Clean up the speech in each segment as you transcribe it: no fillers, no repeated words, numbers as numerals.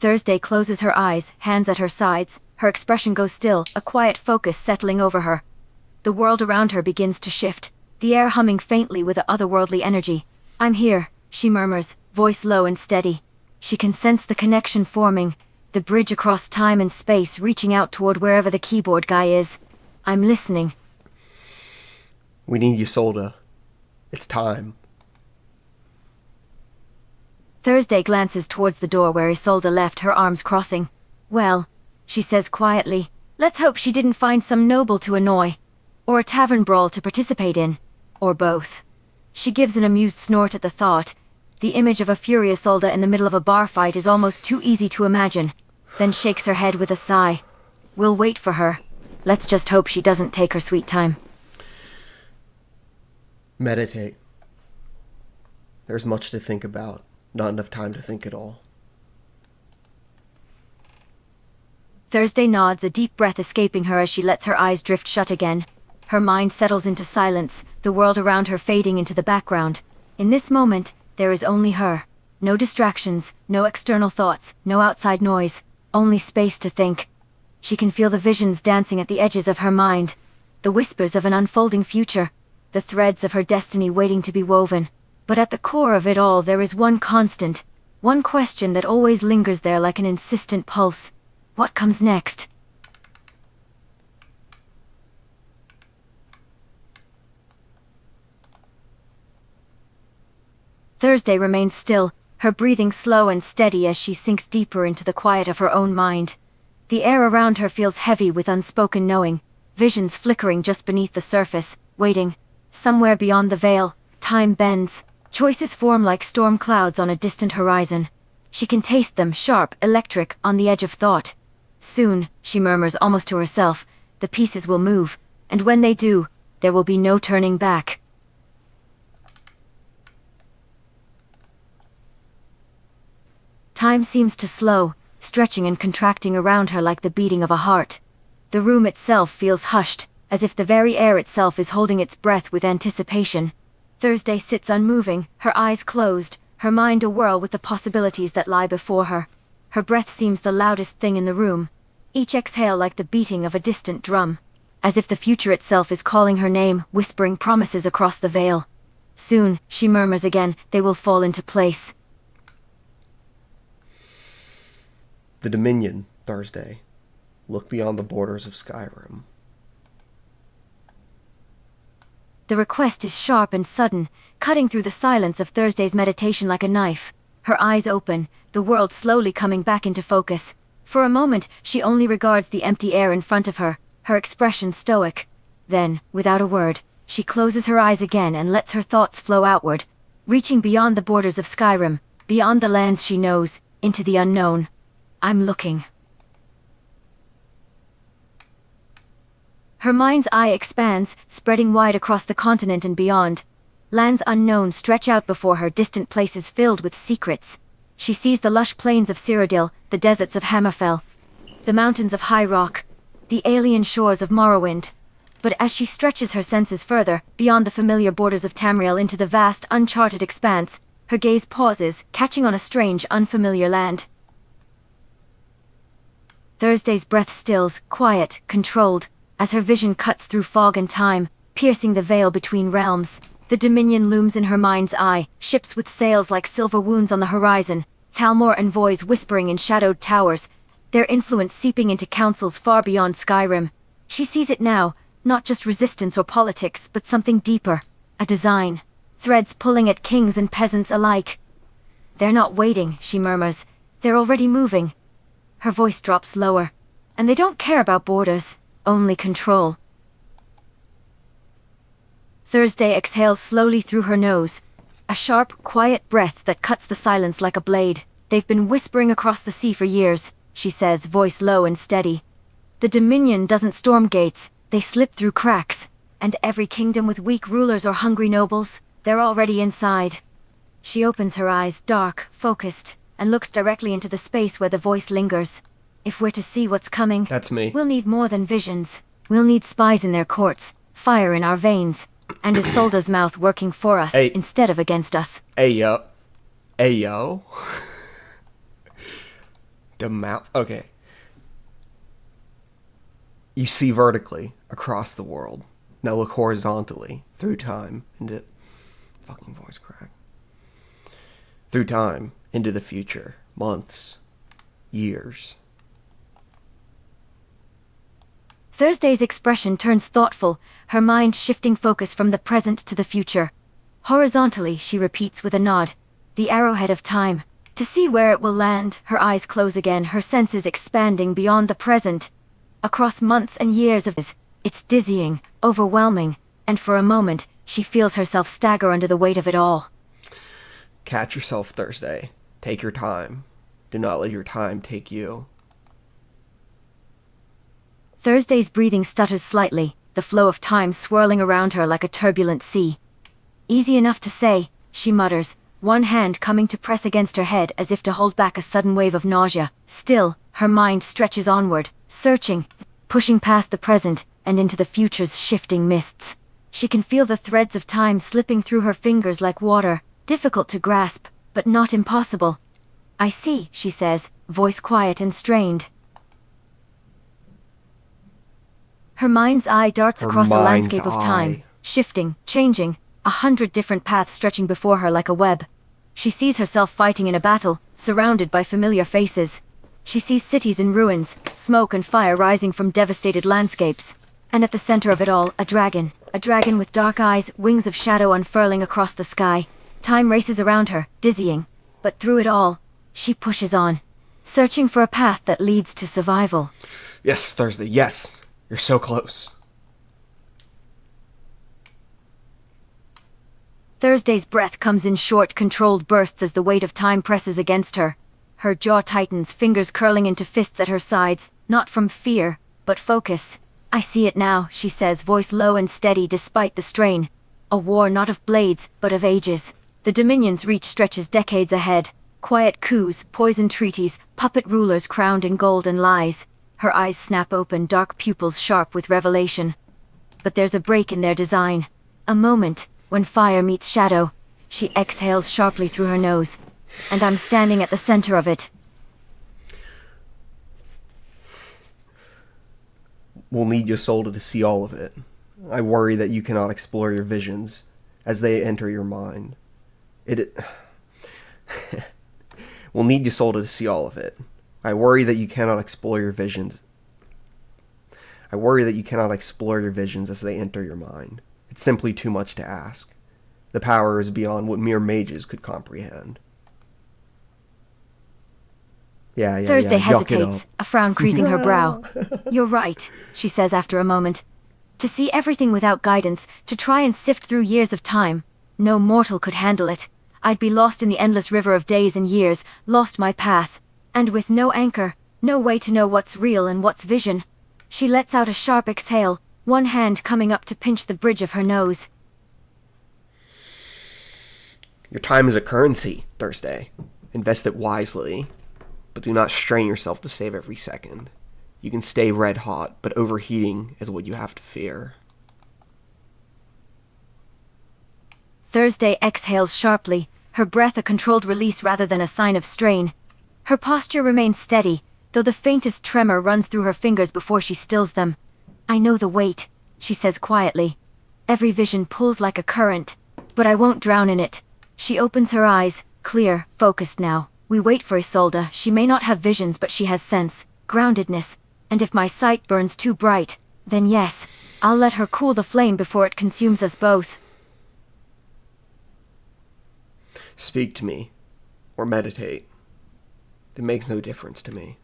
Thursday closes her eyes, hands at her sides. Her expression goes still, a quiet focus settling over her. The world around her begins to shift, the air humming faintly with an otherworldly energy. "I'm here," she murmurs, voice low and steady. She can sense the connection forming, the bridge across time and space reaching out toward wherever the keyboard guy is. "I'm listening." We need Ysolda. It's time. Thursday glances towards the door where Ysolda left, her arms crossing. "Well," she says quietly, "let's hope she didn't find some noble to annoy. Or a tavern brawl to participate in. Or both." She gives an amused snort at the thought. The image of a furious Ysolda in the middle of a bar fight is almost too easy to imagine. Then shakes her head with a sigh. "We'll wait for her. Let's just hope she doesn't take her sweet time." Meditate. There's much to think about. Not enough time to think it all. Thursday nods, a deep breath escaping her as she lets her eyes drift shut again. Her mind settles into silence, the world around her fading into the background. In this moment, there is only her. No distractions, no external thoughts, no outside noise, only space to think. She can feel the visions dancing at the edges of her mind, the whispers of an unfolding future, the threads of her destiny waiting to be woven. But at the core of it all, there is one constant, one question that always lingers there like an insistent pulse. What comes next? Thursday remains still, her breathing slow and steady as she sinks deeper into the quiet of her own mind. The air around her feels heavy with unspoken knowing, visions flickering just beneath the surface, waiting. Somewhere beyond the veil, time bends. Choices form like storm clouds on a distant horizon. She can taste them, sharp, electric, on the edge of thought. "Soon," she murmurs almost to herself, "the pieces will move, and when they do, there will be no turning back." Time seems to slow, stretching and contracting around her like the beating of a heart. The room itself feels hushed, as if the very air itself is holding its breath with anticipation. Thursday sits unmoving, her eyes closed, her mind awhirl with the possibilities that lie before her. Her breath seems the loudest thing in the room, each exhale like the beating of a distant drum, as if the future itself is calling her name, whispering promises across the veil. "Soon," she murmurs again, "they will fall into place." The Dominion, Thursday. Look beyond the borders of Skyrim. The request is sharp and sudden, cutting through the silence of Thursday's meditation like a knife. Her eyes open, the world slowly coming back into focus. For a moment, she only regards the empty air in front of her, her expression stoic. Then, without a word, she closes her eyes again and lets her thoughts flow outward, reaching beyond the borders of Skyrim, beyond the lands she knows, into the unknown. "I'm looking." Her mind's eye expands, spreading wide across the continent and beyond. Lands unknown stretch out before her, distant places filled with secrets. She sees the lush plains of Cyrodiil, the deserts of Hammerfell, the mountains of High Rock, the alien shores of Morrowind. But as she stretches her senses further, beyond the familiar borders of Tamriel into the vast, uncharted expanse, her gaze pauses, catching on a strange, unfamiliar land. Thursday's breath stills, quiet, controlled, as her vision cuts through fog and time, piercing the veil between realms. The Dominion looms in her mind's eye, ships with sails like silver wounds on the horizon, Thalmor envoys whispering in shadowed towers, their influence seeping into councils far beyond Skyrim. She sees it now, not just resistance or politics, but something deeper, a design, threads pulling at kings and peasants alike. "They're not waiting," she murmurs, "they're already moving." Her voice drops lower. "And they don't care about borders, only control." Thursday exhales slowly through her nose, a sharp, quiet breath that cuts the silence like a blade. "They've been whispering across the sea for years," she says, voice low and steady. "The Dominion doesn't storm gates, they slip through cracks. And every kingdom with weak rulers or hungry nobles, they're already inside." She opens her eyes, dark, focused, and looks directly into the space where the voice lingers. "If we're to see what's coming, That's me. we'll need more than visions. We'll need spies in their courts, fire in our veins, and Ysolda's mouth working for us instead of against us." Hey, yo. Okay. You see vertically across the world. Now look horizontally through time into... Fucking voice crack. Through time into the future. Months. Years. Thursday's expression turns thoughtful, her mind shifting focus from the present to the future. Horizontally, she repeats with a nod. The arrowhead of time. To see where it will land, her eyes close again, her senses expanding beyond the present. Across months and years of this, it's dizzying, overwhelming, and for a moment, she feels herself stagger under the weight of it all. Catch yourself, Thursday. Take your time. Do not let your time take you. Thursday's breathing stutters slightly, the flow of time swirling around her like a turbulent sea. Easy enough to say, she mutters, one hand coming to press against her head as if to hold back a sudden wave of nausea. Still, her mind stretches onward, searching, pushing past the present and into the future's shifting mists. She can feel the threads of time slipping through her fingers like water, difficult to grasp, but not impossible. I see, she says, voice quiet and strained. Her mind's eye darts across a landscape of time, shifting, changing, 100 different paths stretching before her like a web. She sees herself fighting in a battle, surrounded by familiar faces. She sees cities in ruins, smoke and fire rising from devastated landscapes. And at the center of it all, a dragon with dark eyes, wings of shadow unfurling across the sky. Time races around her, dizzying. But through it all, she pushes on, searching for a path that leads to survival. Yes, Thursday, yes. You're so close. Thursday's breath comes in short, controlled bursts as the weight of time presses against her. Her jaw tightens, fingers curling into fists at her sides, not from fear, but focus. I see it now, she says, voice low and steady despite the strain. A war not of blades, but of ages. The Dominion's reach stretches decades ahead. Quiet coups, poisoned treaties, puppet rulers crowned in gold and lies. Her eyes snap open, dark pupils sharp with revelation. But there's a break in their design. A moment, when fire meets shadow. She exhales sharply through her nose. And I'm standing at the center of it. We'll need Ysolda to see all of it. I worry that you cannot explore your visions as they enter your mind. We'll need Ysolda to see all of it. I worry that you cannot explore your visions. I worry that you cannot explore your visions as they enter your mind. It's simply too much to ask. The power is beyond what mere mages could comprehend. Yeah. Thursday hesitates, a frown creasing her brow. You're right, she says after a moment. To see everything without guidance, to try and sift through years of time. No mortal could handle it. I'd be lost in the endless river of days and years, lost my path. And with no anchor, no way to know what's real and what's vision. She lets out a sharp exhale, one hand coming up to pinch the bridge of her nose. Your time is a currency, Thursday. Invest it wisely, but do not strain yourself to save every second. You can stay red hot, but overheating is what you have to fear. Thursday exhales sharply, her breath a controlled release rather than a sign of strain. Her posture remains steady, though the faintest tremor runs through her fingers before she stills them. I know the weight, she says quietly. Every vision pulls like a current, but I won't drown in it. She opens her eyes, clear, focused now. We wait for Ysolda. She may not have visions, but she has sense, groundedness, and if my sight burns too bright, then yes, I'll let her cool the flame before it consumes us both. Speak to me, or meditate. It makes no difference to me.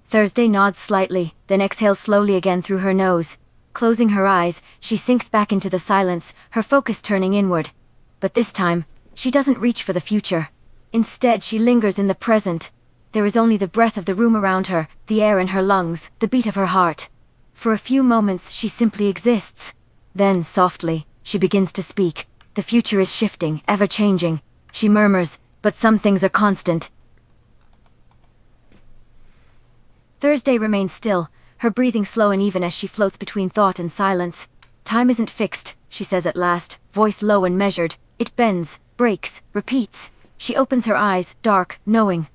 Thursday nods slightly, then exhales slowly again through her nose. Closing her eyes, she sinks back into the silence, her focus turning inward. But this time, she doesn't reach for the future. Instead, she lingers in the present. There is only the breath of the room around her, the air in her lungs, the beat of her heart. For a few moments, she simply exists. Then, softly, she begins to speak. The future is shifting, ever-changing. She murmurs, but some things are constant. Thursday remains still, her breathing slow and even as she floats between thought and silence. Time isn't fixed, she says at last, voice low and measured. It bends, breaks, repeats. She opens her eyes, dark, knowing.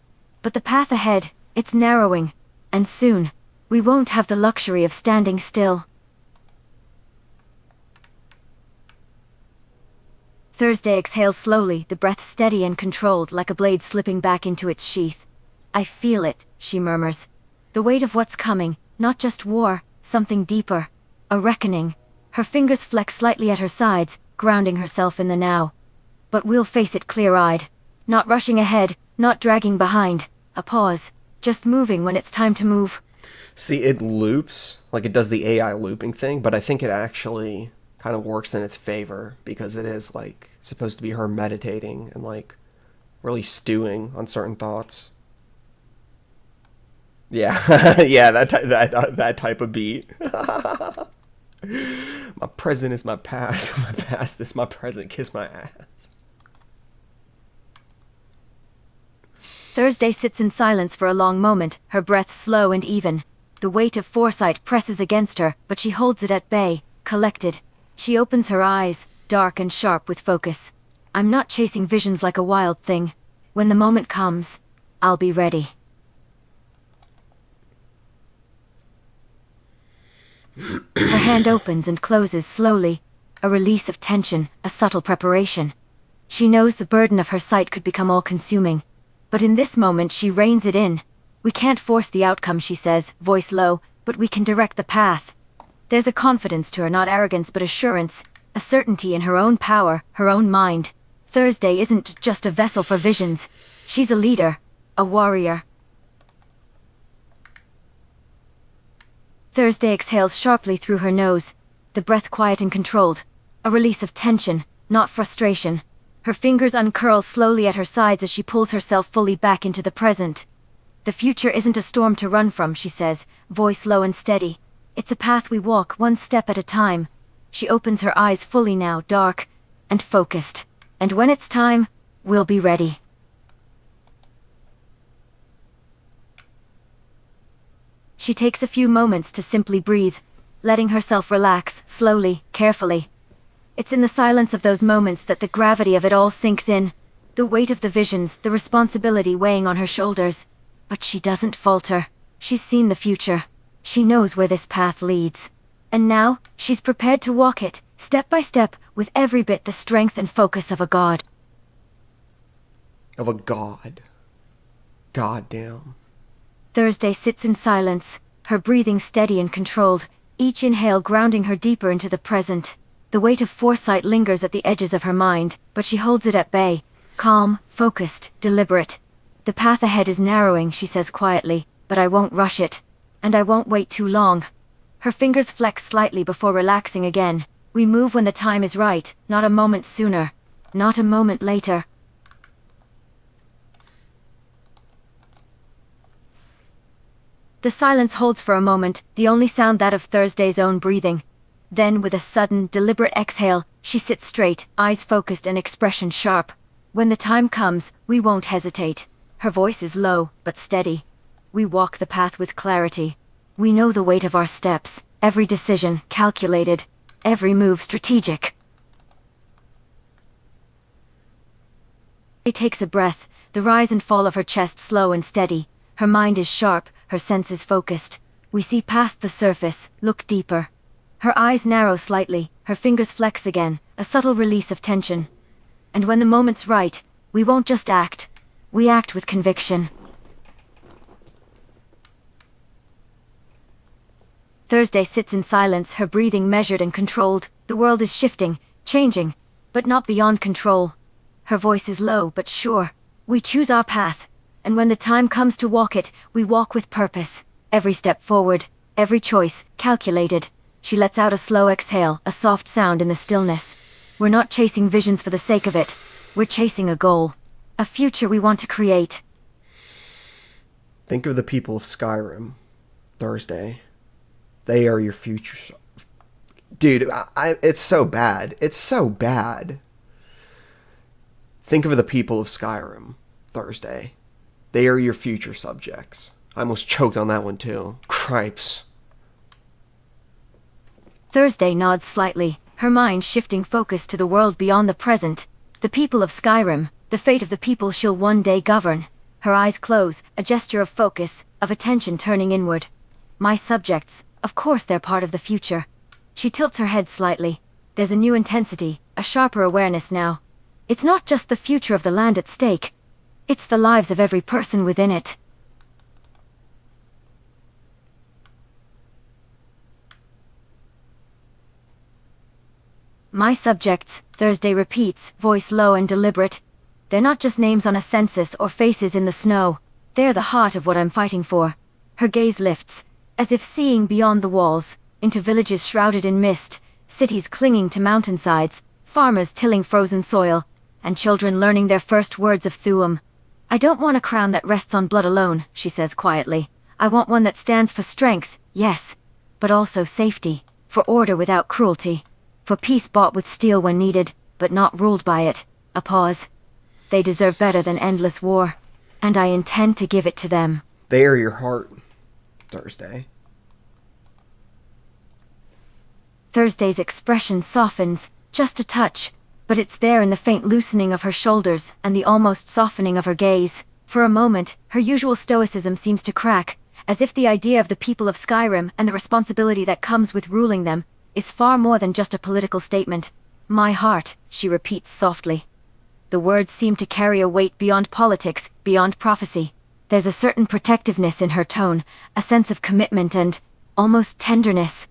But the path ahead, it's narrowing. And soon, we won't have the luxury of standing still. Thursday exhales slowly, the breath steady and controlled, like a blade slipping back into its sheath. I feel it, she murmurs. The weight of what's coming, not just war, something deeper. A reckoning. Her fingers flex slightly at her sides, grounding herself in the now. But we'll face it clear-eyed. Not rushing ahead, not dragging behind. A pause. Just moving when it's time to move. See, it loops, like it does the AI looping thing, but I think it actually kind of works in its favor because it is like supposed to be her meditating and like really stewing on certain thoughts. Yeah, yeah, that type of beat. My present is my past. My past is my present. Kiss my ass. Thursday sits in silence for a long moment, her breath slow and even. The weight of foresight presses against her, but she holds it at bay, collected. She opens her eyes, dark and sharp with focus. I'm not chasing visions like a wild thing. When the moment comes, I'll be ready. Her hand opens and closes slowly, a release of tension, a subtle preparation. She knows the burden of her sight could become all-consuming, but in this moment she reins it in. We can't force the outcome, she says, voice low, but we can direct the path. There's a confidence to her, not arrogance but assurance, a certainty in her own power, her own mind. Thursday isn't just a vessel for visions. She's a leader, a warrior. Thursday exhales sharply through her nose, the breath quiet and controlled, a release of tension, not frustration. Her fingers uncurl slowly at her sides as she pulls herself fully back into the present. The future isn't a storm to run from, she says, voice low and steady. It's a path we walk, one step at a time. She opens her eyes fully now, dark and focused. And when it's time, we'll be ready. She takes a few moments to simply breathe, letting herself relax, slowly, carefully. It's in the silence of those moments that the gravity of it all sinks in, the weight of the visions, the responsibility weighing on her shoulders. But she doesn't falter. She's seen the future. She knows where this path leads. And now, she's prepared to walk it, step by step, with every bit the strength and focus of a god. Of a god. Goddamn. Thursday sits in silence, her breathing steady and controlled, each inhale grounding her deeper into the present. The weight of foresight lingers at the edges of her mind, but she holds it at bay, calm, focused, deliberate. The path ahead is narrowing, she says quietly, but I won't rush it. And I won't wait too long. Her fingers flex slightly before relaxing again. We move when the time is right, not a moment sooner, not a moment later. The silence holds for a moment, the only sound that of Thursday's own breathing. Then, with a sudden, deliberate exhale, she sits straight, eyes focused and expression sharp. When the time comes, we won't hesitate. Her voice is low, but steady. We walk the path with clarity. We know the weight of our steps, every decision calculated, every move strategic. She takes a breath, the rise and fall of her chest slow and steady. Her mind is sharp, her senses focused. We see past the surface, look deeper. Her eyes narrow slightly, her fingers flex again, a subtle release of tension. And when the moment's right, we won't just act, we act with conviction. Thursday sits in silence, her breathing measured and controlled. The world is shifting, changing, but not beyond control. Her voice is low but sure. We choose our path, and when the time comes to walk it, we walk with purpose. Every step forward, every choice, calculated. She lets out a slow exhale, a soft sound in the stillness. We're not chasing visions for the sake of it. We're chasing a goal. A future we want to create. Think of the people of Skyrim. Thursday. They are your future. Dude, it's so bad. It's so bad. Think of the people of Skyrim. Thursday. They are your future subjects. I almost choked on that one too. Cripes. Thursday nods slightly, her mind shifting focus to the world beyond the present. The people of Skyrim, The fate of the people she'll one day govern. Her eyes close, a gesture of focus, of attention turning inward. My subjects, of course they're part of the future. She tilts her head slightly. There's a new intensity, a sharper awareness now. It's not just the future of the land at stake. It's the lives of every person within it. My subjects, Thursday repeats, voice low and deliberate. They're not just names on a census or faces in the snow. They're the heart of what I'm fighting for. Her gaze lifts, as if seeing beyond the walls, into villages shrouded in mist, cities clinging to mountainsides, farmers tilling frozen soil, and children learning their first words of Thuum. I don't want a crown that rests on blood alone, she says quietly. I want one that stands for strength, yes, but also safety, for order without cruelty, for peace bought with steel when needed, but not ruled by it. A pause. They deserve better than endless war, and I intend to give it to them. They are your heart, Thursday. Thursday's expression softens, just a touch, but it's there in the faint loosening of her shoulders and the almost softening of her gaze. For a moment, her usual stoicism seems to crack, as if the idea of the people of Skyrim and the responsibility that comes with ruling them is far more than just a political statement. My heart, she repeats softly. The words seem to carry a weight beyond politics, beyond prophecy. There's a certain protectiveness in her tone, a sense of commitment and almost tenderness.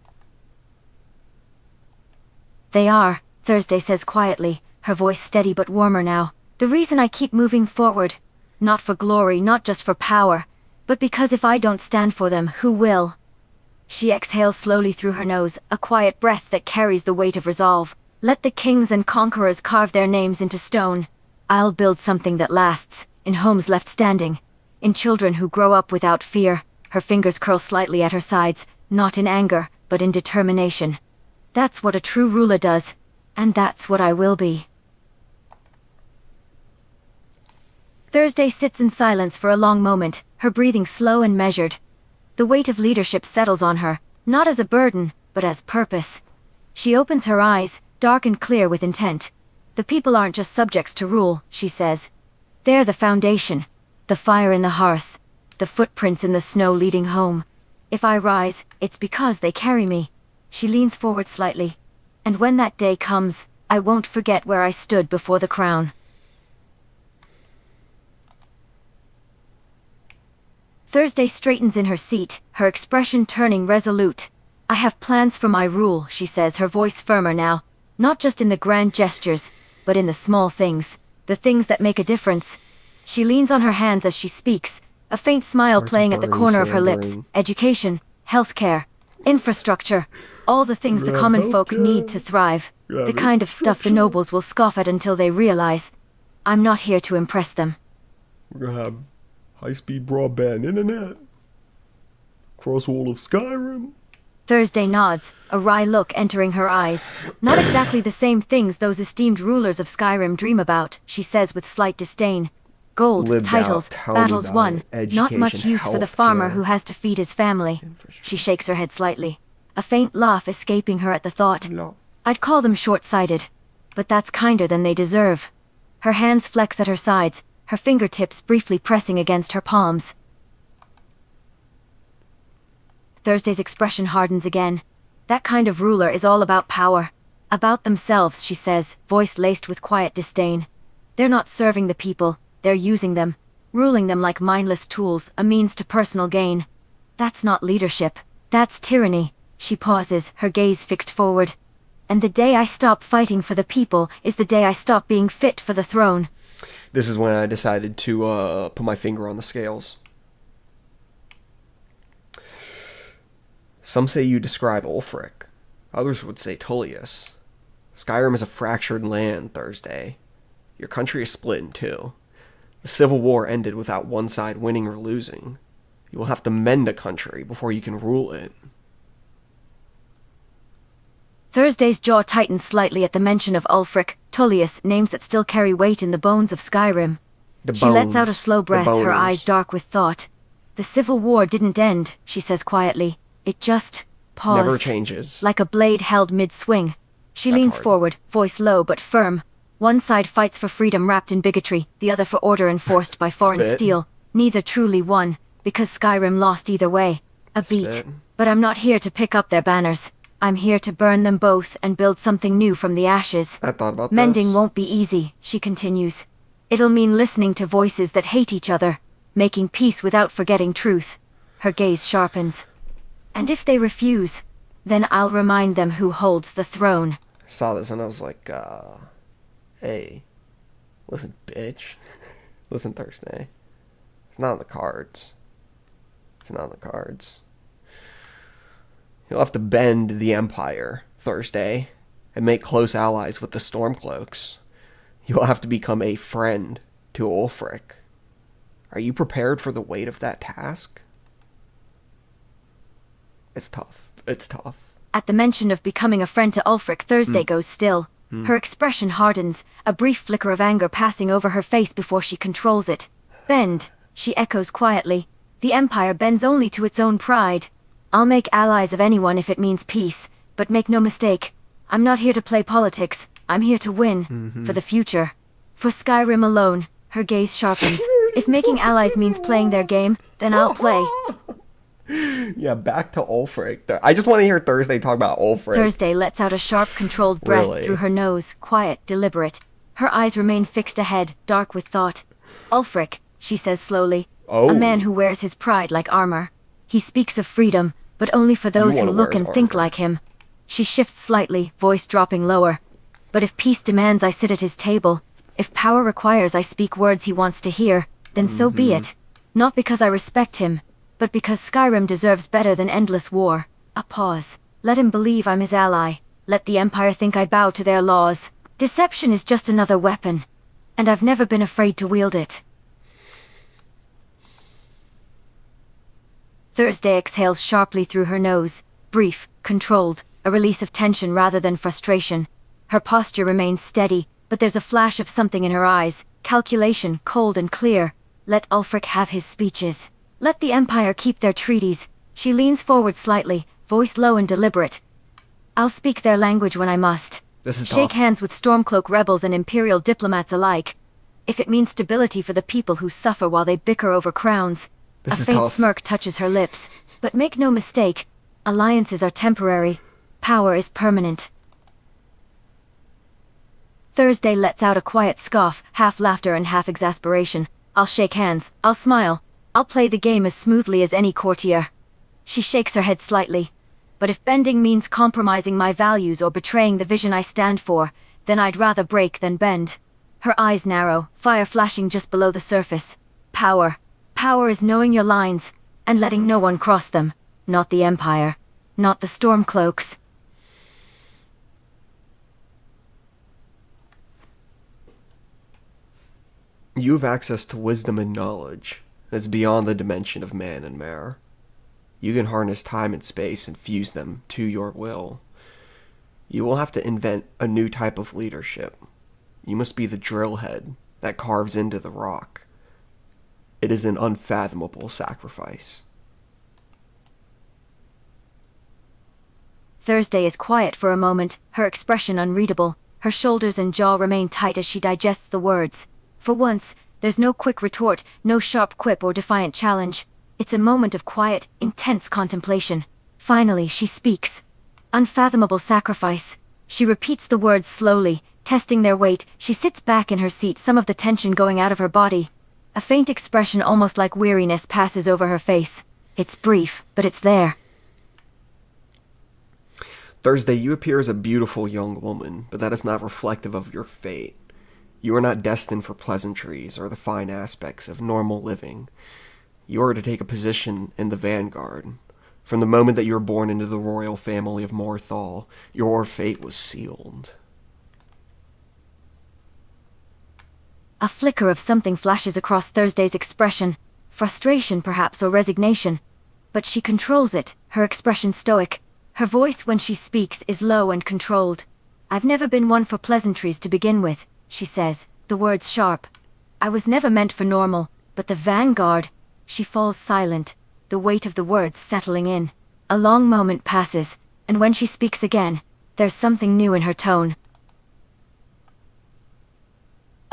They are, Thursday says quietly, her voice steady but warmer now. The reason I keep moving forward. Not for glory, not just for power, but because if I don't stand for them, who will? She exhales slowly through her nose, a quiet breath that carries the weight of resolve. Let the kings and conquerors carve their names into stone. I'll build something that lasts, in homes left standing, in children who grow up without fear. Her fingers curl slightly at her sides, not in anger, but in determination. That's what a true ruler does, and that's what I will be. Thursday sits in silence for a long moment, her breathing slow and measured. The weight of leadership settles on her, not as a burden, but as purpose. She opens her eyes, dark and clear with intent. The people aren't just subjects to rule, she says. They're the foundation, the fire in the hearth, the footprints in the snow leading home. If I rise, it's because they carry me. She leans forward slightly. And when that day comes, I won't forget where I stood before the crown. Thursday straightens in her seat, her expression turning resolute. I have plans for my rule, she says, her voice firmer now. Not just in the grand gestures, but in the small things. The things that make a difference. She leans on her hands as she speaks, a faint smile playing at the corner of her lips. Education, healthcare, infrastructure, all the things the common folk need to thrive. The kind of stuff the nobles will scoff at until they realize. I'm not here to impress them. We're gonna have high-speed broadband internet across all of Skyrim. Thursday nods, a wry look entering her eyes. Not exactly the same things those esteemed rulers of Skyrim dream about, she says with slight disdain. Gold, Lived titles, out, tell me battles about won, it. Education, not much use for the farmer healthcare. who has to feed his family. She shakes her head slightly, a faint laugh escaping her at the thought. No. I'd call them short-sighted, but that's kinder than they deserve. Her hands flex at her sides, her fingertips briefly pressing against her palms. Thursday's expression hardens again. That kind of ruler is all about power. About themselves, she says, voice laced with quiet disdain. They're not serving the people, they're using them, ruling them like mindless tools, a means to personal gain. That's not leadership, that's tyranny. She pauses, her gaze fixed forward. And the day I stop fighting for the people is the day I stop being fit for the throne. This is when I decided to put my finger on the scales. Some say you describe Ulfric. Others would say Tullius. Skyrim is a fractured land, Thursday. Your country is split in two. The Civil War ended without one side winning or losing. You will have to mend a country before you can rule it. Thursday's jaw tightens slightly at the mention of Ulfric, Tullius, names that still carry weight in the bones of Skyrim. She lets out a slow breath, her eyes dark with thought. The Civil War didn't end, she says quietly. It just paused. Never changes. Like a blade held mid-swing. She That's leans hard. forward, voice low but firm. One side fights for freedom wrapped in bigotry, the other for order enforced by foreign Spit. steel. Neither truly won, because Skyrim lost either way. A beat. Spit. But I'm not here to pick up their banners. I'm here to burn them both and build something new from the ashes. I thought about Mending this. won't be easy, she continues. It'll mean listening to voices that hate each other, making peace without forgetting truth. Her gaze sharpens. And if they refuse, then I'll remind them who holds the throne. I saw this and I was like, hey, listen, bitch. Listen, Thursday. It's not on the cards. It's not on the cards. You'll have to bend the Empire, Thursday, and make close allies with the Stormcloaks. You'll have to become a friend to Ulfric. Are you prepared for the weight of that task? It's tough. It's tough. At the mention of becoming a friend to Ulfric, Thursday goes still. Her expression hardens, a brief flicker of anger passing over her face before she controls it. Bend, she echoes quietly. The Empire bends only to its own pride. I'll make allies of anyone if it means peace, but make no mistake. I'm not here to play politics. I'm here to win. For the future. For Skyrim alone. Her gaze sharpens. If making allies means playing their game, then I'll play. Yeah, back to Ulfric. I just want to hear Thursday talk about Ulfric. Thursday lets out a sharp, controlled breath Really? through her nose, quiet, deliberate. Her eyes remain fixed ahead, dark with thought. Ulfric, she says slowly. Oh. A man who wears his pride like armor. He speaks of freedom, but only for those who wanna look wear and his think armor. like him. She shifts slightly, voice dropping lower. But if peace demands I sit at his table, if power requires I speak words he wants to hear, then so be it. Not because I respect him, but because Skyrim deserves better than endless war. A pause. Let him believe I'm his ally. Let the Empire think I bow to their laws. Deception is just another weapon, and I've never been afraid to wield it. Thursday exhales sharply through her nose. Brief, controlled, a release of tension rather than frustration. Her posture remains steady, but there's a flash of something in her eyes. Calculation, cold and clear. Let Ulfric have his speeches. Let the Empire keep their treaties. She leans forward slightly, voice low and deliberate. I'll speak their language when I must. This is Shake tough. hands with Stormcloak rebels and Imperial diplomats alike. If it means stability for the people who suffer while they bicker over crowns. This A is faint tough. smirk touches her lips. But make no mistake, alliances are temporary. Power is permanent. Thursday lets out a quiet scoff, half laughter and half exasperation. I'll shake hands. I'll smile. I'll play the game as smoothly as any courtier. She shakes her head slightly. But if bending means compromising my values or betraying the vision I stand for, then I'd rather break than bend. Her eyes narrow, fire flashing just below the surface. Power. Power is knowing your lines, and letting no one cross them. Not the Empire. Not the Stormcloaks. You have access to wisdom and knowledge that's beyond the dimension of man and mare. You can harness time and space and fuse them to your will. You will have to invent a new type of leadership. You must be the drill head that carves into the rock. It is an unfathomable sacrifice. Thursday is quiet for a moment, her expression unreadable. Her shoulders and jaw remain tight as she digests the words. For once, there's no quick retort, no sharp quip or defiant challenge. It's a moment of quiet, intense contemplation. Finally, she speaks. Unfathomable sacrifice. She repeats the words slowly, testing their weight. She sits back in her seat, some of the tension going out of her body. A faint expression almost like weariness passes over her face. It's brief, but it's there. Thursday, you appear as a beautiful young woman, but that is not reflective of your fate. You are not destined for pleasantries or the fine aspects of normal living. You are to take a position in the vanguard. From the moment that you were born into the royal family of Morthal, your fate was sealed. A flicker of something flashes across Thursday's expression. Frustration, perhaps, or resignation. But she controls it, her expression stoic. Her voice when she speaks is low and controlled. I've never been one for pleasantries to begin with, she says, the words sharp. I was never meant for normal, but the vanguard. She falls silent, the weight of the words settling in. A long moment passes, and when she speaks again, there's something new in her tone.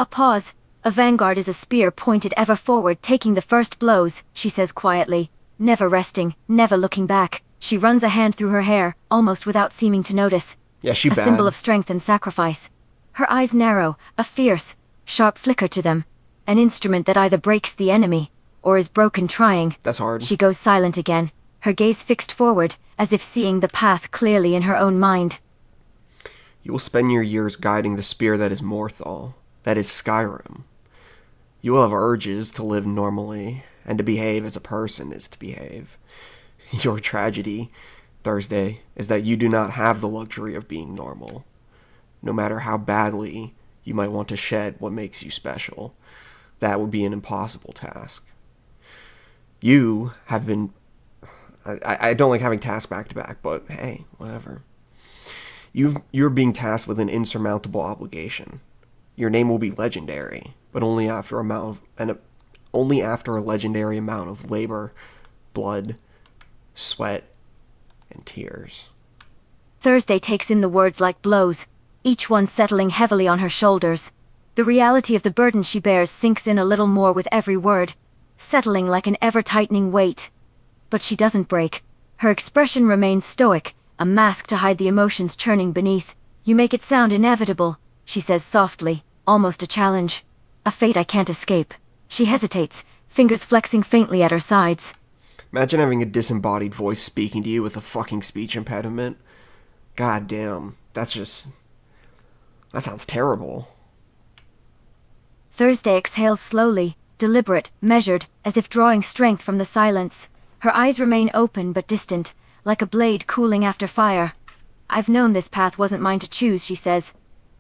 A pause. A vanguard is a spear pointed ever forward, taking the first blows, she says quietly. Never resting, never looking back. She runs a hand through her hair, almost without seeming to notice. Yeah, she A bad. symbol of strength and sacrifice. Her eyes narrow, a fierce, sharp flicker to them. An instrument that either breaks the enemy, or is broken trying. That's hard. She goes silent again, her gaze fixed forward, as if seeing the path clearly in her own mind. You will spend your years guiding the spear that is Morthal, that is Skyrim. You will have urges to live normally, and to behave as a person is to behave. Your tragedy, Thursday, is that you do not have the luxury of being normal. No matter how badly you might want to shed what makes you special, that would be an impossible task. You have been... I don't like having tasks back to back, but hey, whatever. You're being tasked with an insurmountable obligation. Your name will be legendary, but only after a legendary amount of labor, blood, sweat, and tears. Thursday takes in the words like blows, each one settling heavily on her shoulders. The reality of the burden she bears sinks in a little more with every word, settling like an ever-tightening weight. But she doesn't break. Her expression remains stoic, a mask to hide the emotions churning beneath. You make it sound inevitable, she says softly, almost a challenge. A fate I can't escape. She hesitates, fingers flexing faintly at her sides. Imagine having a disembodied voice speaking to you with a fucking speech impediment. God damn, that sounds terrible. Thursday exhales slowly, deliberate, measured, as if drawing strength from the silence. Her eyes remain open but distant, like a blade cooling after fire. I've known this path wasn't mine to choose, she says.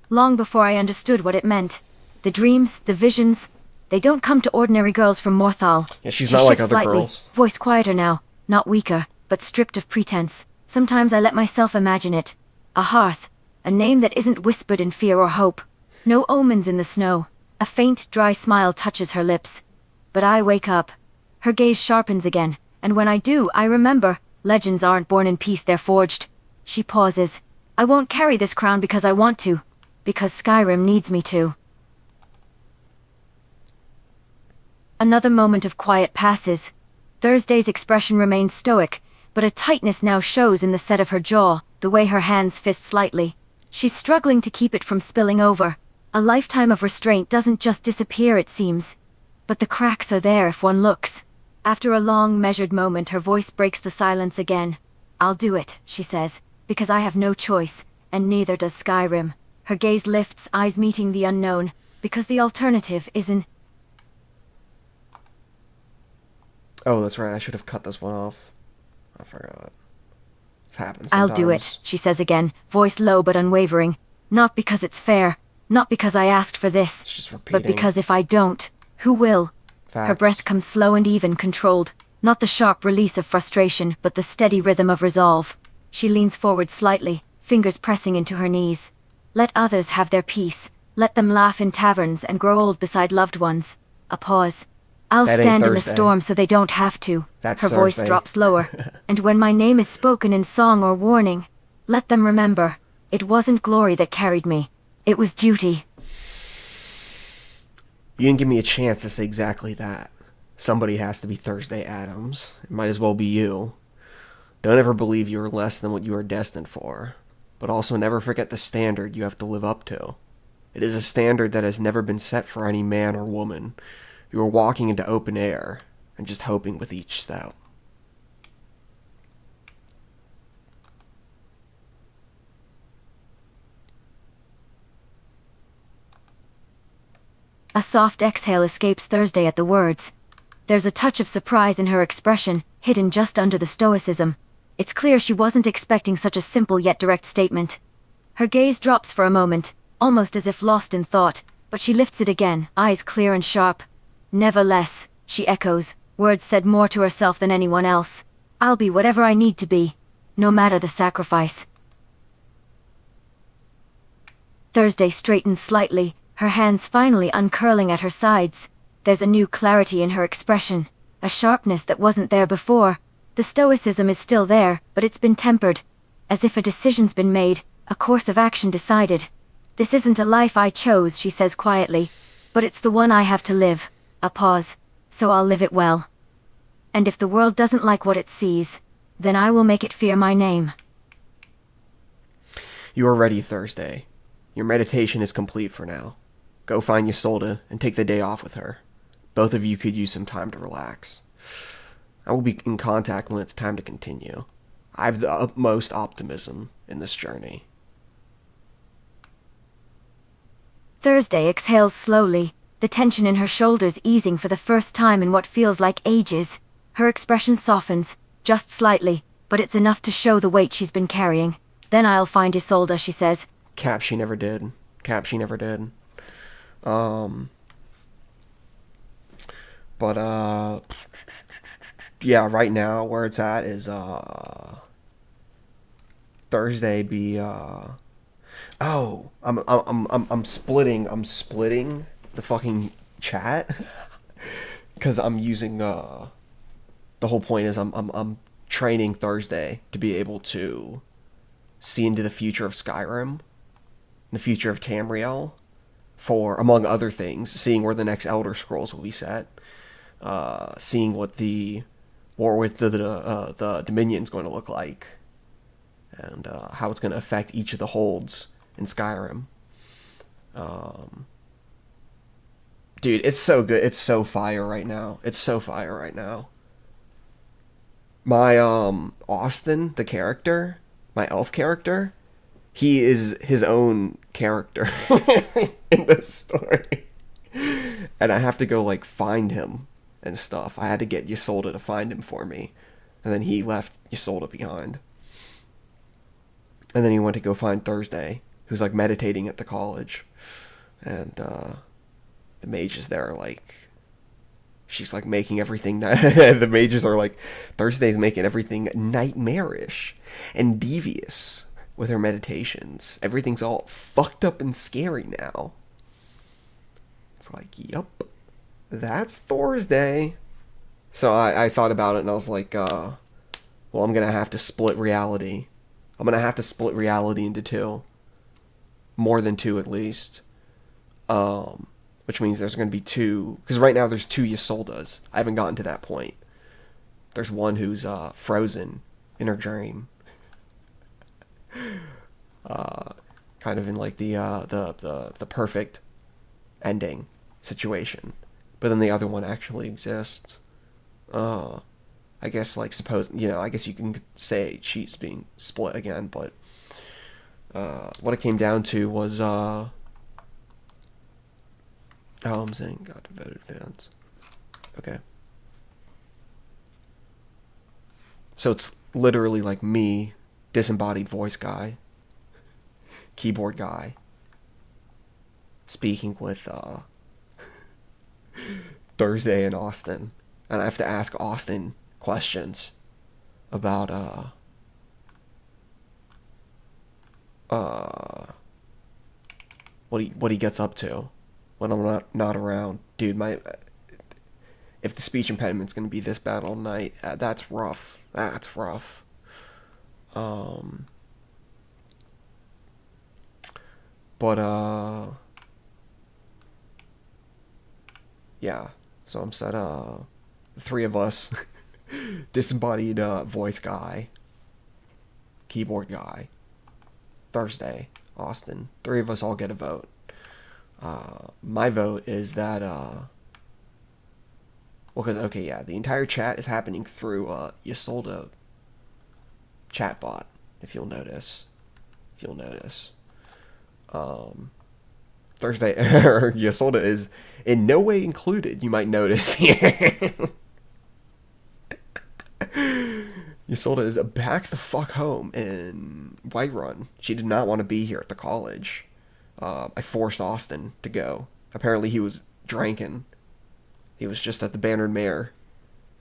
Long before I understood what it meant. The dreams, the visions, they don't come to ordinary girls from Morthal. Yeah, she's not like shifts other slightly, girls. Voice quieter now, not weaker, but stripped of pretense. Sometimes I let myself imagine it. A hearth, a name that isn't whispered in fear or hope. No omens in the snow. A faint, dry smile touches her lips. But I wake up. Her gaze sharpens again, and when I do, I remember, legends aren't born in peace, they're forged. She pauses. I won't carry this crown because I want to. Because Skyrim needs me to. Another moment of quiet passes. Thursday's expression remains stoic, but a tightness now shows in the set of her jaw, the way her hands fist slightly. She's struggling to keep it from spilling over. A lifetime of restraint doesn't just disappear, it seems. But the cracks are there if one looks. After a long, measured moment, her voice breaks the silence again. I'll do it, she says, because I have no choice, and neither does Skyrim. Her gaze lifts, eyes meeting the unknown, because the alternative isn't... Oh, that's right, I should have cut this one off. I forgot. This happens sometimes. I'll do it, she says again, voice low but unwavering. Not because it's fair, not because I asked for this, It's just repeating. but because if I don't, who will? Facts. Her breath comes slow and even, controlled. Not the sharp release of frustration, but the steady rhythm of resolve. She leans forward slightly, fingers pressing into her knees. Let others have their peace. Let them laugh in taverns and grow old beside loved ones. A pause. I'll That ain't stand in the Thursday. storm so they don't have to. That's Her voice Thursday. drops lower. And when my name is spoken in song or warning, let them remember, it wasn't glory that carried me. It was duty. You didn't give me a chance to say exactly that. Somebody has to be Thursday Adams. It might as well be you. Don't ever believe you are less than what you are destined for. But also never forget the standard you have to live up to. It is a standard that has never been set for any man or woman. You are walking into open air and just hoping with each step. A soft exhale escapes Thursday at the words. There's a touch of surprise in her expression, hidden just under the stoicism. It's clear she wasn't expecting such a simple yet direct statement. Her gaze drops for a moment, almost as if lost in thought, but she lifts it again, eyes clear and sharp. Never less, she echoes, words said more to herself than anyone else. I'll be whatever I need to be, no matter the sacrifice. Thursday straightens slightly, her hands finally uncurling at her sides. There's a new clarity in her expression, a sharpness that wasn't there before. The stoicism is still there, but it's been tempered, as if a decision's been made, a course of action decided. This isn't a life I chose, she says quietly, but it's the one I have to live. A pause. So I'll live it well. And if the world doesn't like what it sees, then I will make it fear my name. You are ready, Thursday. Your meditation is complete for now. Go find Ysolda and take the day off with her. Both of you could use some time to relax. I will be in contact when it's time to continue. I have the utmost optimism in this journey. Thursday exhales slowly, the tension in her shoulders easing for the first time in what feels like ages. Her expression softens, just slightly, but it's enough to show the weight she's been carrying. Then I'll find Ysolda, she says. Cap, she never did. Cap, she never did. Yeah, right now where it's at is Thursday be I'm splitting the fucking chat because I'm using the whole point is I'm training Thursday to be able to see into the future of Skyrim, the future of Tamriel, for among other things, seeing where the next Elder Scrolls will be set, seeing what the war with the Dominion's going to look like, and how it's going to affect each of the holds in Skyrim. Dude, it's so good. It's so fire right now. It's so fire right now. My Austin, the character, my elf character, he is his own character in this story. And I have to go like find him and stuff. I had to get Ysolda to find him for me. And then he left Ysolda behind. And then he went to go find Thursday, who's like meditating at the college. And the mages there are like, she's like making everything, the mages are like, Thursday's making everything nightmarish and devious with her meditations. Everything's all fucked up and scary now. It's like, yup, that's Thursday. So I thought about it and I was like, well, I'm going to have to split reality. I'm going to have to split reality into two. More than two, at least. Which means there's going to be two. Because right now there's two Ysoldas. I haven't gotten to that point. There's one who's frozen in her dream. Kind of in like the perfect ending situation. But then the other one actually exists. I guess like I guess you can say she's being split again, but what it came down to was I'm saying got devoted fans. Okay. So it's literally like me, disembodied voice guy, keyboard guy, speaking with Thursday and Austin. And I have to ask Austin questions about what he gets up to when I'm not around. Dude, if the speech impediment's gonna be this bad all night, that's rough. That's rough. Yeah. So I'm set. The three of us, disembodied voice guy, keyboard guy, Thursday, Austin. Three of us all get a vote. My vote is that the entire chat is happening through Ysolda chatbot. If you'll notice, Thursday Ysolda is in no way included. You might notice here. Ysolda is back the fuck home in Whiterun. She did not want to be here at the college. I forced Austin to go. Apparently he was drinking. He was just at the Bannered Mare,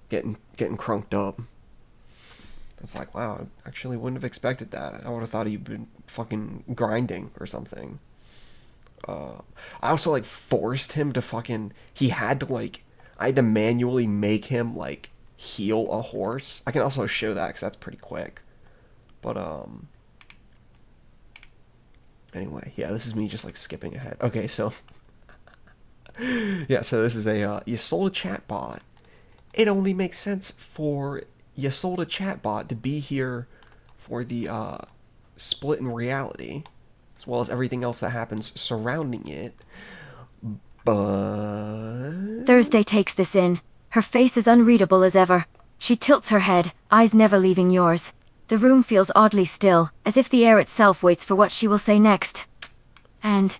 getting crunked up. It's like, wow, I actually wouldn't have expected that. I would have thought he'd been fucking grinding or something. I also like forced him to fucking. I had to manually make him like heal a horse. I can also show that because that's pretty quick. But anyway, yeah, this is me just like skipping ahead. Okay, so Yeah, so this is a Ysolda chatbot. It only makes sense for Ysolda chatbot to be here for the split in reality, as well as everything else that happens surrounding it. But Thursday takes this in. Her face is unreadable as ever. She tilts her head, eyes never leaving yours. The room feels oddly still, as if the air itself waits for what she will say next. And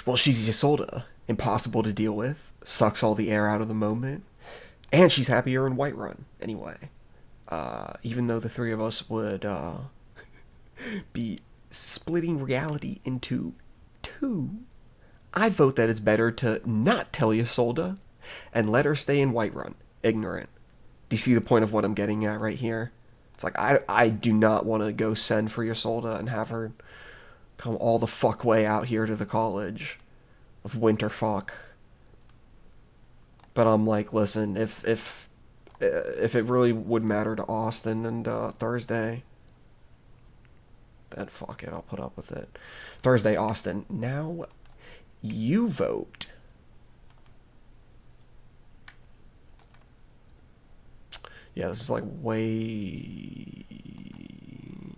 well, she's Ysolda, impossible to deal with, sucks all the air out of the moment, and she's happier in Whiterun anyway. Even though the three of us would be splitting reality into two, I vote that it's better to not tell Ysolda and let her stay in Whiterun, ignorant. Do you see the point of what I'm getting at right here? It's like, I do not want to go send for Ysolda and have her come all the fuck way out here to the college of Winterfuck. But I'm like, listen, if it really would matter to Austin and Thursday, then fuck it, I'll put up with it. Thursday, Austin. Now you vote. Yeah, this is like way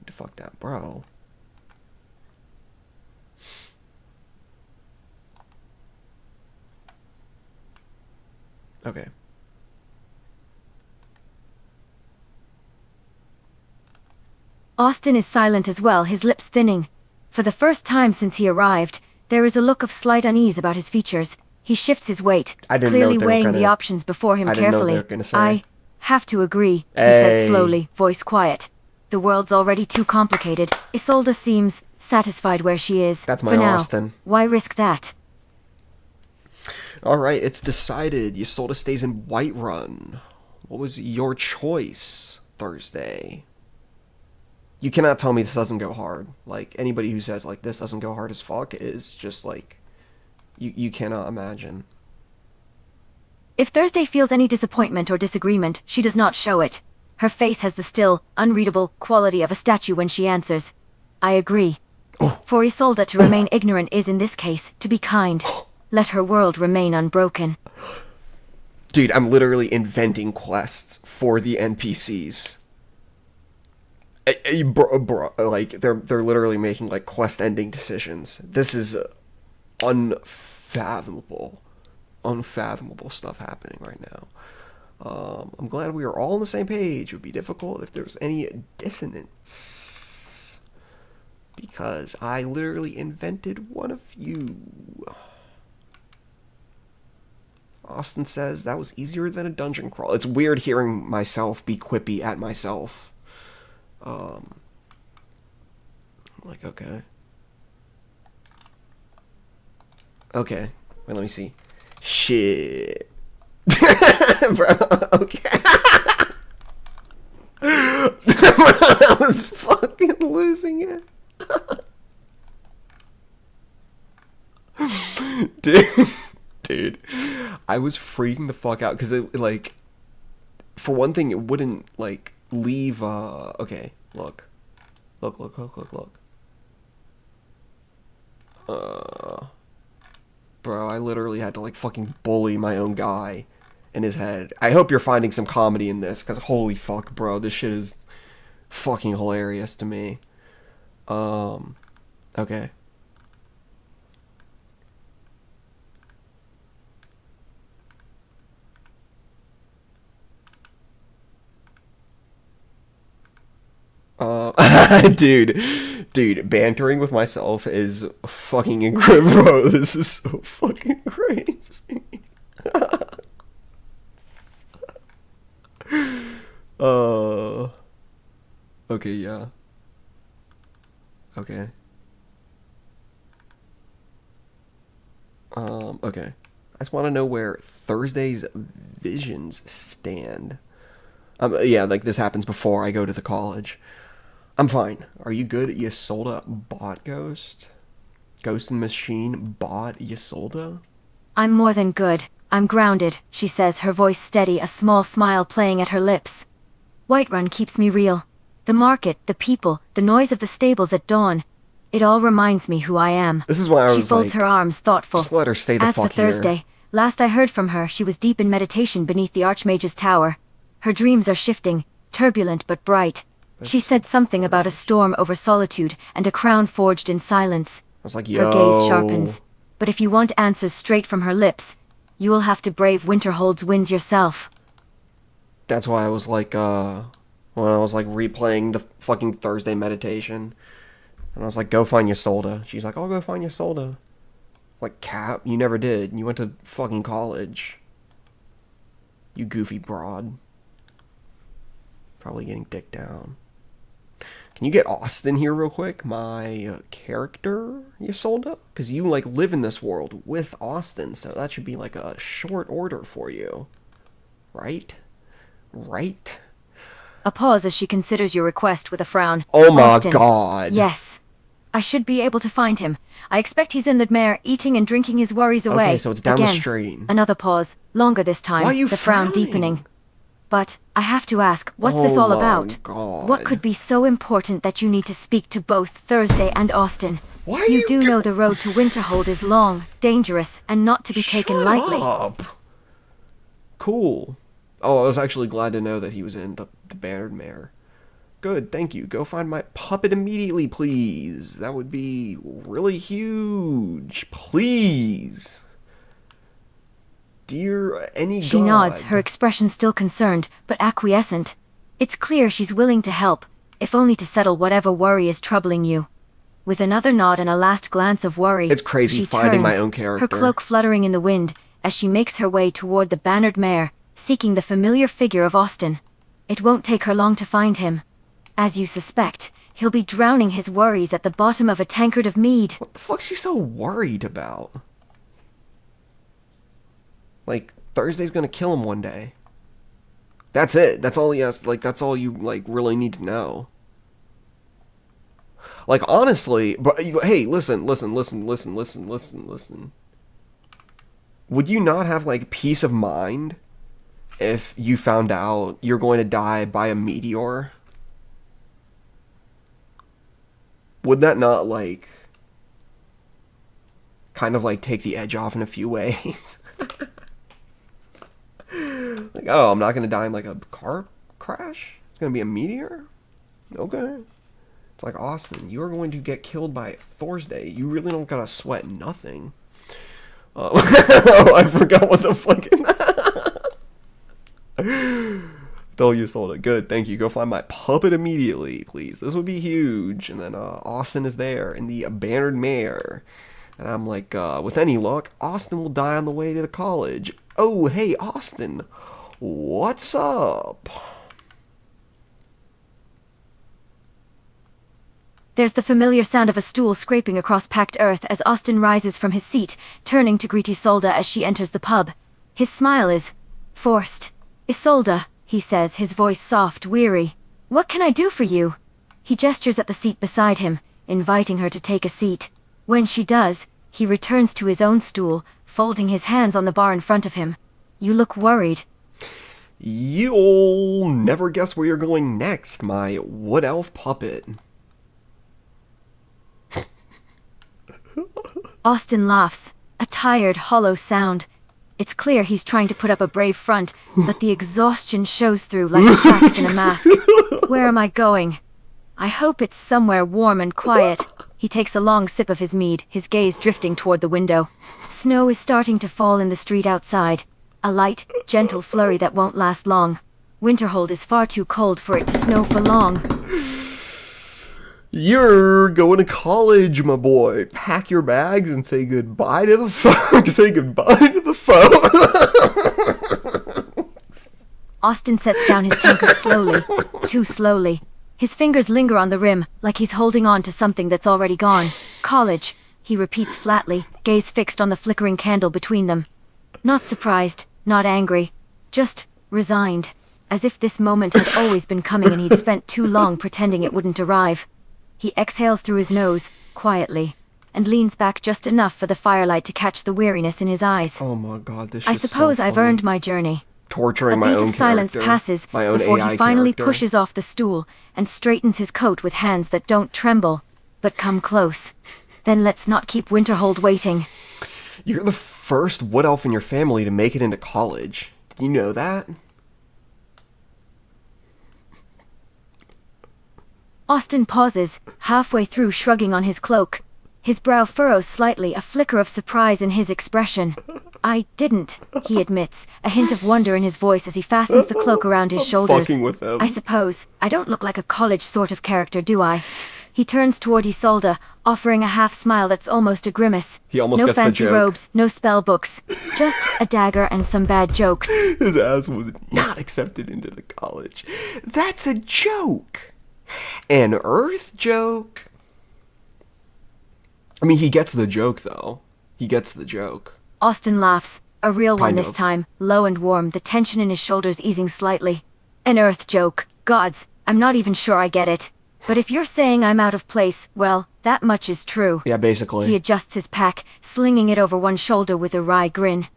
the fuck down, bro. Okay. Austin is silent as well, his lips thinning. For the first time since he arrived, there is a look of slight unease about his features. He shifts his weight, clearly weighing the options before him carefully. I have to agree, he says slowly, voice quiet. The world's already too complicated. Ysolda seems satisfied where she is. That's my Austin. Why risk that? Alright, it's decided. Ysolda stays in Whiterun. What was your choice, Thursday? You cannot tell me this doesn't go hard. Like, anybody who says, like, this doesn't go hard as fuck is just, like, you cannot imagine. If Thursday feels any disappointment or disagreement, she does not show it. Her face has the still, unreadable quality of a statue when she answers. I agree. For Ysolda to remain ignorant is, in this case, to be kind. Let her world remain unbroken. Dude, I'm literally inventing quests for the NPCs. Bro, like, they're literally making, like, quest-ending decisions. This is unfathomable stuff happening right now. I'm glad we are all on the same page. It would be difficult if there was any dissonance, because I literally invented one of you. Austin says that was easier than a dungeon crawl. It's weird hearing myself be quippy at myself. Like, okay. Okay. Wait, let me see. Shit. Bro, okay. I was fucking losing it. Dude, I was freaking the fuck out because it, like, for one thing, it wouldn't, like, leave, okay, look. Bro, I literally had to, like, fucking bully my own guy in his head. I hope you're finding some comedy in this, because holy fuck, bro, this shit is fucking hilarious to me. Okay. Dude, bantering with myself is fucking incredible, bro. This is so fucking crazy. Okay, yeah. Okay. Okay. I just want to know where Thursday's visions stand. Yeah, like, this happens before I go to the college. I'm fine. Are you good at Ysolda bot Ghost? Ghost and Machine bot Ysolda? I'm more than good. I'm grounded, she says, her voice steady, a small smile playing at her lips. Whiterun keeps me real. The market, the people, the noise of the stables at dawn. It all reminds me who I am. This is why I was She folds her arms, thoughtful. just let her stay the As fuck for Thursday, Last I heard from her, she was deep in meditation beneath the Archmage's tower. Her dreams are shifting, turbulent but bright. She said something about a storm over solitude and a crown forged in silence. I was like, yo. Her gaze sharpens. But if you want answers straight from her lips, you will have to brave Winterhold's winds yourself. That's why I was like, when I was like replaying the fucking Thursday meditation, and I was like, go find Ysolda. She's like, I'll go find Ysolda. Like, Cap, you never did. You went to fucking college. You goofy broad. Probably getting dick down. Can you get Austin here real quick? My character, Ysolda? Because you, like, live in this world with Austin, so that should be, like, a short order for you. Right? Right? A pause as she considers your request with a frown. Oh my Austin. god. Yes. I should be able to find him. I expect he's in the mare, eating and drinking his worries away. Okay, so it's down the Again, street. Another pause. Longer this time. Why are you the frown frowning? deepening. But I have to ask, what's this all about? God. What could be so important that you need to speak to both Thursday and Austin? Why are You do know the road to Winterhold is long, dangerous, and not to be taken lightly. Up. Cool. Oh, I was actually glad to know that he was in the Bannered Mare. Good, thank you. Go find my puppet immediately, please. That would be really huge. Please. Dear any She god. nods, her expression still concerned, but acquiescent. It's clear she's willing to help, if only to settle whatever worry is troubling you. With another nod and a last glance of worry, It's crazy she finding my turns, own character. her cloak fluttering in the wind, as she makes her way toward the Bannered Mare, seeking the familiar figure of Austin. It won't take her long to find him. As you suspect, he'll be drowning his worries at the bottom of a tankard of mead. What the fuck's she so worried about? Like, Thursday's gonna kill him one day. That's it. That's all he has. Like, that's all you, like, really need to know. Like, honestly, but hey, listen. Would you not have, like, peace of mind if you found out you're going to die by a meteor? Would that not, like, kind of, like, take the edge off in a few ways? Like, oh, I'm not going to die in, like, a car crash? It's going to be a meteor? Okay. It's like, Austin, you are going to get killed by Thursday. You really don't got to sweat nothing. Oh, I forgot what the fucking... Tell Ysolda. Good, thank you. Go find my puppet immediately, please. This would be huge. And then Austin is there in the Bannered Mare. And I'm like, with any luck, Austin will die on the way to the college. Oh, hey, Austin. What's up? There's the familiar sound of a stool scraping across packed earth as Austin rises from his seat, turning to greet Ysolda as she enters the pub. His smile is forced. Ysolda, he says, his voice soft, weary. What can I do for you? He gestures at the seat beside him, inviting her to take a seat. When she does, he returns to his own stool, folding his hands on the bar in front of him. You look worried. You'll never guess where you're going next, my wood elf puppet. Austin laughs, a tired, hollow sound. It's clear he's trying to put up a brave front, but the exhaustion shows through like cracks in a mask. Where am I going? I hope it's somewhere warm and quiet. He takes a long sip of his mead, his gaze drifting toward the window. Snow is starting to fall in the street outside. A light, gentle flurry that won't last long. Winterhold is far too cold for it to snow for long. You're going to college, my boy. Pack your bags and say goodbye to the phone. Say goodbye to the phone. Austin sets down his tankard slowly, too slowly. His fingers linger on the rim, like he's holding on to something that's already gone. College, he repeats flatly, gaze fixed on the flickering candle between them. Not surprised, not angry, just resigned, as if this moment had always been coming and he'd spent too long pretending it wouldn't arrive. He exhales through his nose, quietly, and leans back just enough for the firelight to catch the weariness in his eyes. Oh my god, this I is suppose so I've funny. earned my journey. Torturing A my beat own of silence character. passes My own before AI he finally character. pushes off the stool and straightens his coat with hands that don't tremble, but come close. Then let's not keep Winterhold waiting. You're the first wood elf in your family to make it into college. Did you know that? Austin pauses, halfway through shrugging on his cloak. His brow furrows slightly, a flicker of surprise in his expression. I didn't, he admits, a hint of wonder in his voice as he fastens the cloak around his shoulders. Fucking with him. I suppose. I don't look like a college sort of character, do I? He turns toward Ysolda, offering a half-smile that's almost a grimace. He almost no gets the fancy joke. robes, no spell books. Just a dagger and some bad jokes. His ass was not accepted into the college. That's a joke. An Earth joke. I mean, he gets the joke, though. He gets the joke. Austin laughs, a real one Kind this of. time, low and warm, the tension in his shoulders easing slightly. An Earth joke. Gods, I'm not even sure I get it. But if you're saying I'm out of place, well, that much is true. Yeah, basically. He adjusts his pack, slinging it over one shoulder with a wry grin.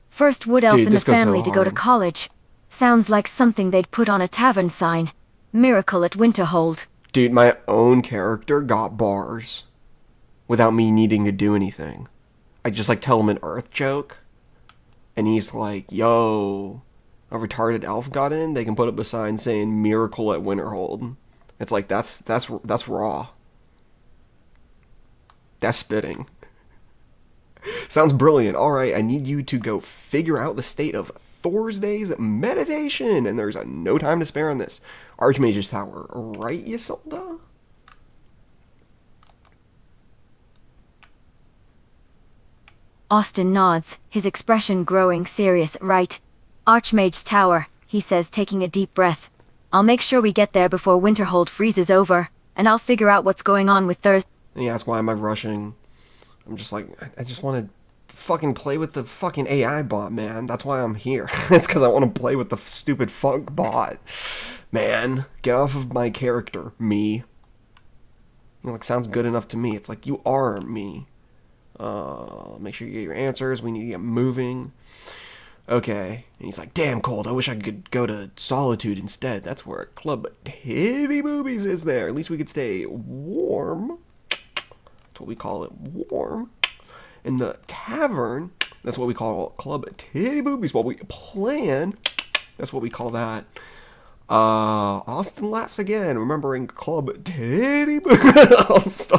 First wood elf Dude, in the this goes so family to go to hard. college. Sounds like something they'd put on a tavern sign. Miracle at Winterhold. Dude, my own character got bars without me needing to do anything. I just, like, tell him an Earth joke, and he's like, yo, a retarded elf got in, they can put up a sign saying Miracle at Winterhold. It's like, that's raw. That's spitting. Sounds brilliant. Alright, I need you to go figure out the state of Thursday's meditation, and there's no time to spare on this. Archmage's Tower, right, Ysolda? Austin nods, his expression growing serious. Right. Archmage's Tower, he says, taking a deep breath. I'll make sure we get there before Winterhold freezes over, and I'll figure out what's going on with Thursday. And he asks, why am I rushing? I'm just like, I just want to fucking play with the fucking AI bot, man. That's why I'm here. It's because I want to play with the stupid funk bot. Man, get off of my character, me. You know, like, sounds good enough to me. It's like, you are me. Make sure you get your answers. We need to get moving. Okay. And he's like, damn cold. I wish I could go to Solitude instead. That's where Club Titty Boobies is there. At least we could stay warm. That's what we call it, warm. In the tavern, that's what we call Club Titty Boobies. While we plan, that's what we call that. Austin laughs again, remembering Club Titty Boobies.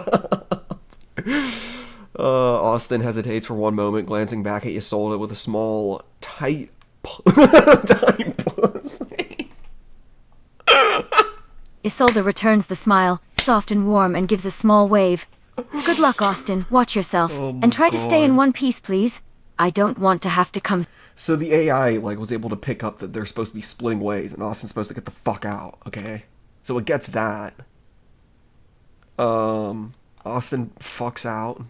Austin hesitates for one moment, glancing back at Ysolda with a small, tight pussy. Ysolda returns the smile, soft and warm, and gives a small wave. Good luck, Austin. Watch yourself. And try to stay in one piece, please. I don't want to have to come. So the AI, like, was able to pick up that they're supposed to be splitting ways, and Austin's supposed to get the fuck out, okay? So it gets that. Austin fucks out.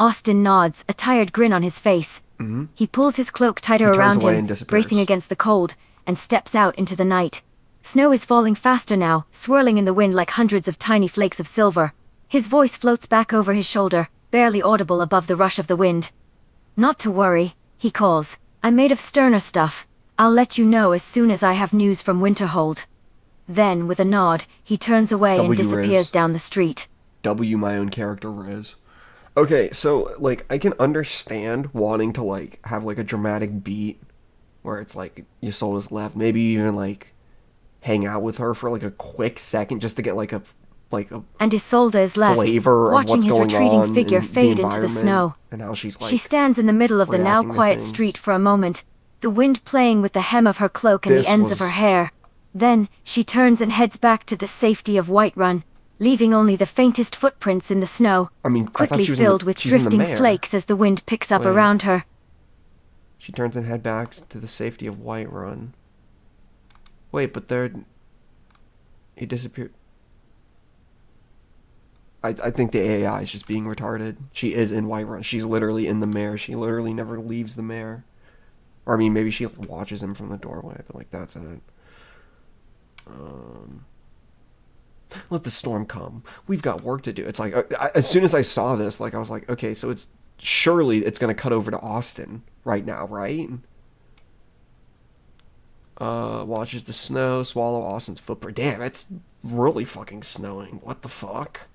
Austin nods, a tired grin on his face. Mm-hmm. He pulls his cloak tighter He turns around away him, and disappears. bracing against the cold, and steps out into the night. Snow is falling faster now, swirling in the wind like hundreds of tiny flakes of silver. His voice floats back over his shoulder, barely audible above the rush of the wind. Not to worry, he calls. I'm made of sterner stuff. I'll let you know as soon as I have news from Winterhold. Then, with a nod, he turns away and W disappears Riz. down the street. W my own character Riz. Okay, so, like, I can understand wanting to, like, have, like, a dramatic beat where it's, like, Ysolda's left. Maybe even, like, hang out with her for, like, a quick second just to get, like a And Ysolda is left, flavor of watching what's his going retreating on figure in fade the into the environment snow. and how she's, like, She stands in the middle of the now reacting to quiet things. street for a moment, the wind playing with the hem of her cloak and This the ends was- of her hair. Then, she turns and heads back to the safety of Whiterun, leaving only the faintest footprints in the snow, I mean, I thought quickly she was in the- filled with she's in the drifting mare. flakes as the wind picks up Wait. around her. She turns and head back to the safety of Whiterun. Wait, but he disappeared. I think the AI is just being retarded. She is in Whiterun. She's literally in the mare. She literally never leaves the mare. Or, I mean, maybe she watches him from the doorway, but, like, that's it. Let the storm come. We've got work to do. It's like, as soon as I saw this, like, I was like, okay, so surely it's going to cut over to Austin right now, right? Watches the snow swallow Austin's footprint. Damn, it's really fucking snowing. What the fuck?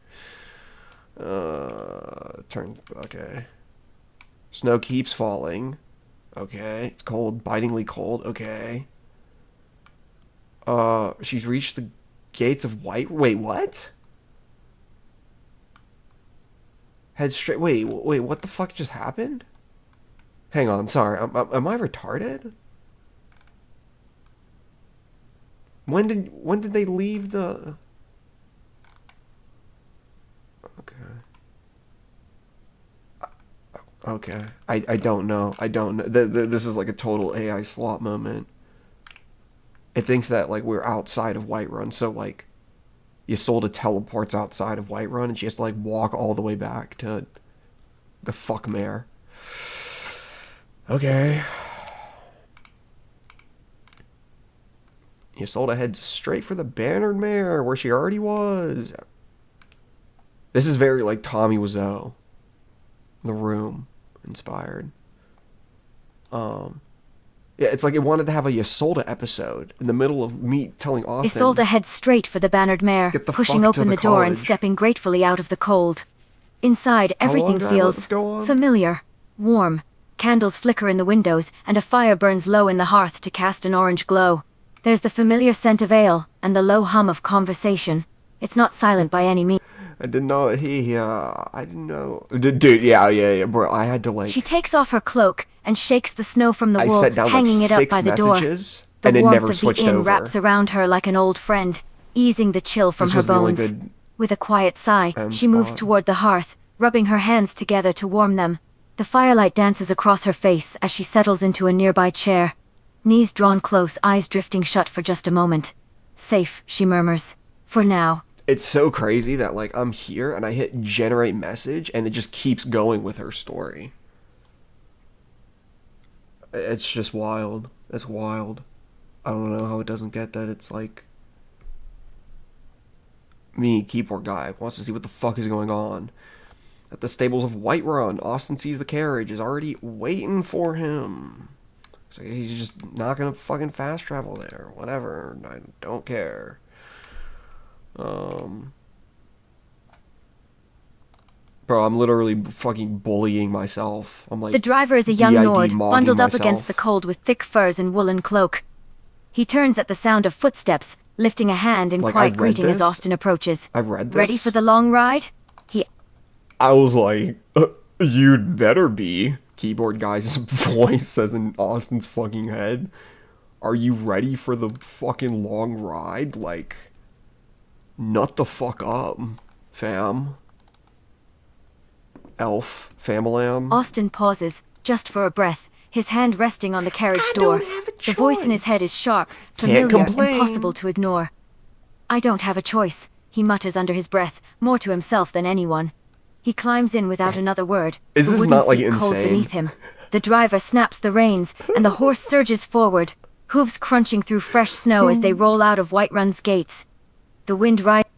Okay. Snow keeps falling. Okay. It's cold. Bitingly cold. Okay. She's reached the gates of White... Wait, what? Head straight... Wait, what the fuck just happened? Hang on, sorry. Am I retarded? When did they leave the... Okay. Okay. I don't know. I don't know. This is like a total AI slot moment. It thinks that, like, we're outside of Whiterun, so, like, Ysolda teleports outside of Whiterun, and she has to, like, walk all the way back to the fuck mare. Okay. Ysolda heads straight for the Bannered Mare, where she already was. This is very, like, Tommy Wiseau. The Room inspired. Yeah, it's like it wanted to have a Ysolda episode in the middle of me telling Austin. Ysolda heads straight for the Bannered Mare, pushing open the door and stepping gratefully out of the cold. Inside, everything feels familiar, warm. Candles flicker in the windows, and a fire burns low in the hearth to cast an orange glow. There's the familiar scent of ale, and the low hum of conversation. It's not silent by any means. I didn't know I didn't know. Dude, yeah, bro, I had to, like... She takes off her cloak and shakes the snow from the wool, hanging it up by the door. The warmth of the inn wraps around her like an old friend, easing the chill from her bones. With a quiet sigh, she moves toward the hearth, rubbing her hands together to warm them. The firelight dances across her face as she settles into a nearby chair. Knees drawn close, eyes drifting shut for just a moment. Safe, she murmurs. For now. It's so crazy that, like, I'm here and I hit generate message and it just keeps going with her story. It's just wild. It's wild. I don't know how it doesn't get that. It's like... Me, keyboard guy, wants to see what the fuck is going on. At the stables of Whiterun, Austin sees the carriage, is already waiting for him. So he's just not gonna fucking fast travel there. Whatever. I don't care. Bro, I'm literally fucking bullying myself. I'm like... The driver is a young Nord, bundled up against the cold with thick furs and woolen cloak. He turns at the sound of footsteps, lifting a hand in quiet greeting as Austin approaches. I read this. Ready for the long ride? I was like, you'd better be. Keyboard guy's voice says in Austin's fucking head. Are you ready for the fucking long ride? Like, nut the fuck up, fam. Elf, famalam. Austin pauses, just for a breath, his hand resting on the carriage door. The voice in his head is sharp, familiar, impossible to ignore. I don't have a choice, he mutters under his breath, more to himself than anyone. He climbs in without another word. Is this not, like, insane? Cold beneath him. The driver snaps the reins, and the horse surges forward, hooves crunching through fresh snow as they roll out of Whiterun's gates. The wind rises.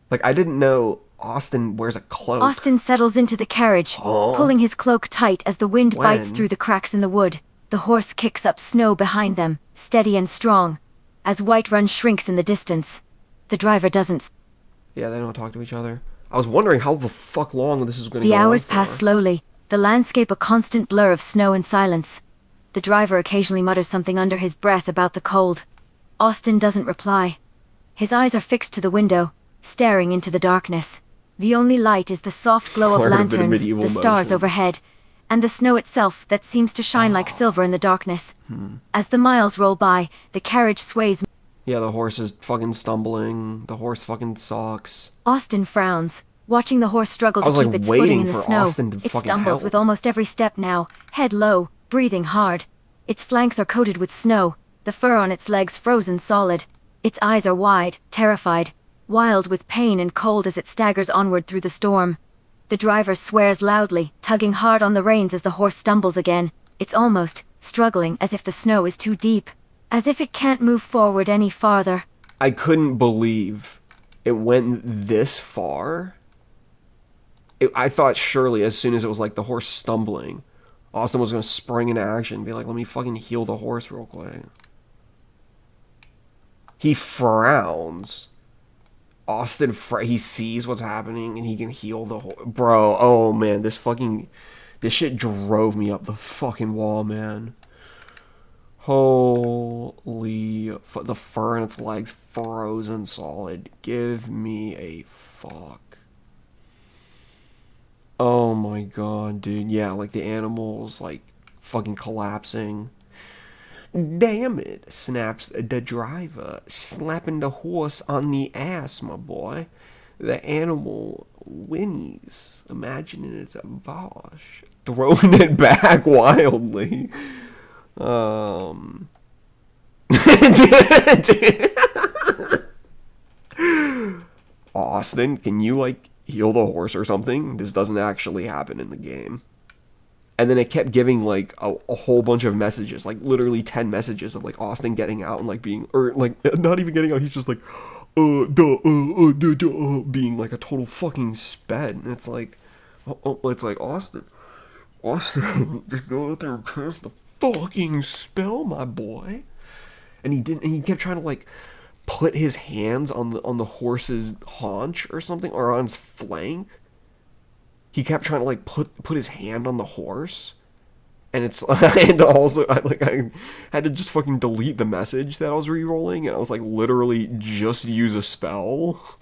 Like, I didn't know Austin wears a cloak. Austin settles into the carriage, pulling his cloak tight as the wind bites through the cracks in the wood. The horse kicks up snow behind them, steady and strong. As Whiterun shrinks in the distance, the driver doesn't... Yeah, they don't talk to each other. I was wondering how the fuck long this is going to go on. The hours pass slowly, the landscape a constant blur of snow and silence. The driver occasionally mutters something under his breath about the cold. Austin doesn't reply. His eyes are fixed to the window, staring into the darkness. The only light is the soft glow of lanterns, the stars overhead, and the snow itself that seems to shine like silver in the darkness. As the miles roll by, the carriage sways. Yeah, the horse is fucking stumbling. The horse fucking sucks. Austin frowns, watching the horse struggle to keep its footing in the snow. It stumbles with almost every step now, head low, breathing hard. Its flanks are coated with snow, the fur on its legs frozen solid. Its eyes are wide, terrified, wild with pain and cold as it staggers onward through the storm. The driver swears loudly, tugging hard on the reins as the horse stumbles again. It's almost struggling as if the snow is too deep. As if it can't move forward any farther. I couldn't believe it went this far. I thought surely as soon as it was like the horse stumbling, Austin was going to spring into action and be like, let me fucking heal the horse real quick. He frowns. Austin, he sees what's happening and he can heal the whole... Bro, oh man, this shit drove me up the fucking wall, man. Holy... The fur in its legs frozen solid. Give me a fuck. Oh my god, dude. Yeah, like the animal's like fucking collapsing. Damn it, snaps the driver, slapping the horse on the ass, my boy. The animal whinnies, imagining it's a Vosh, throwing it back wildly. Austin, can you, like, heal the horse or something? This doesn't actually happen in the game. And then it kept giving, like, a whole bunch of messages, like, literally 10 messages of, like, Austin getting out and, like, being, or, like, not even getting out, he's just, like, being, like, a total fucking sped. And it's like, it's like, Austin, just go out there and cast the fucking spell, my boy. And he didn't, and he kept trying to, like, put his hands on the horse's haunch or something, or on his flank. He kept trying to, like, put his hand on the horse, and it's, I had to just fucking delete the message that I was re-rolling, and I was like, literally, just use a spell.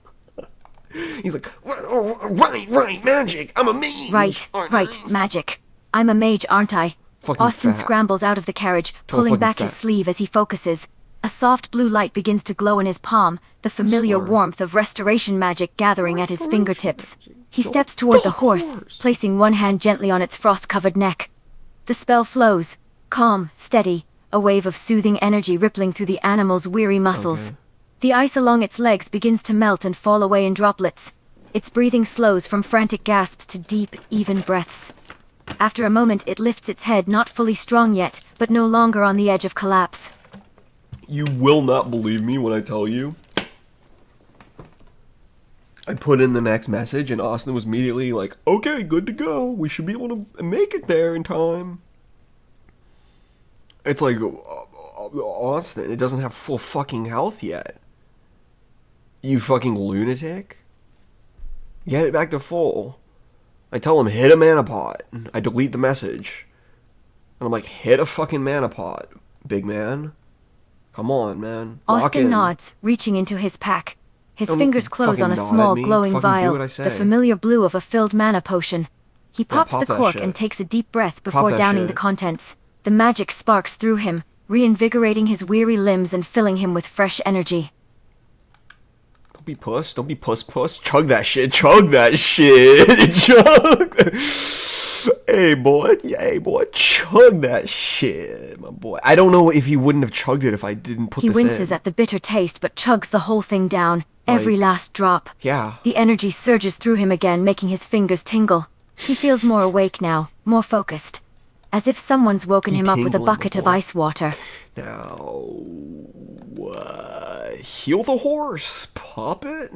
He's like, right, magic, I'm a mage. Right, magic. I'm a mage, aren't I? Fucking Austin fat. scrambles out of the carriage, pulling back his sleeve as he focuses. A soft blue light begins to glow in his palm, the familiar warmth of restoration magic gathering at his fingertips. He steps toward the horse, placing one hand gently on its frost-covered neck. The spell flows, calm, steady, a wave of soothing energy rippling through the animal's weary muscles. Okay. The ice along its legs begins to melt and fall away in droplets. Its breathing slows from frantic gasps to deep, even breaths. After a moment, it lifts its head, not fully strong yet, but no longer on the edge of collapse. You will not believe me when I tell you. I put in the next message, and Austin was immediately like, okay, good to go. We should be able to make it there in time. It's like, Austin, it doesn't have full fucking health yet. You fucking lunatic. Get it back to full. I tell him, hit a mana pot. I delete the message. And I'm like, hit a fucking mana pot, big man. Come on, man. Lock Austin in. nods, reaching into his pack. His Don't fingers close fucking on a nod at small me. glowing Fucking do vial, what I say. the familiar blue of a filled mana potion. He pops pop the that cork shit. and takes a deep breath before that downing shit. the contents. The magic sparks through him, reinvigorating his weary limbs and filling him with fresh energy. Don't be puss. Don't be puss. Chug that shit. Chug that shit. Chug. Hey, boy. Chug that shit, my boy. I don't know if he wouldn't have chugged it if I didn't put He this in. winces at the bitter taste but chugs the whole thing down, every last drop. Yeah. The energy surges through him again, making his fingers tingle. He feels more awake now, more focused. As if someone's woken him up with a tingling, my bucket of boy. ice water. Now, heal the horse, puppet.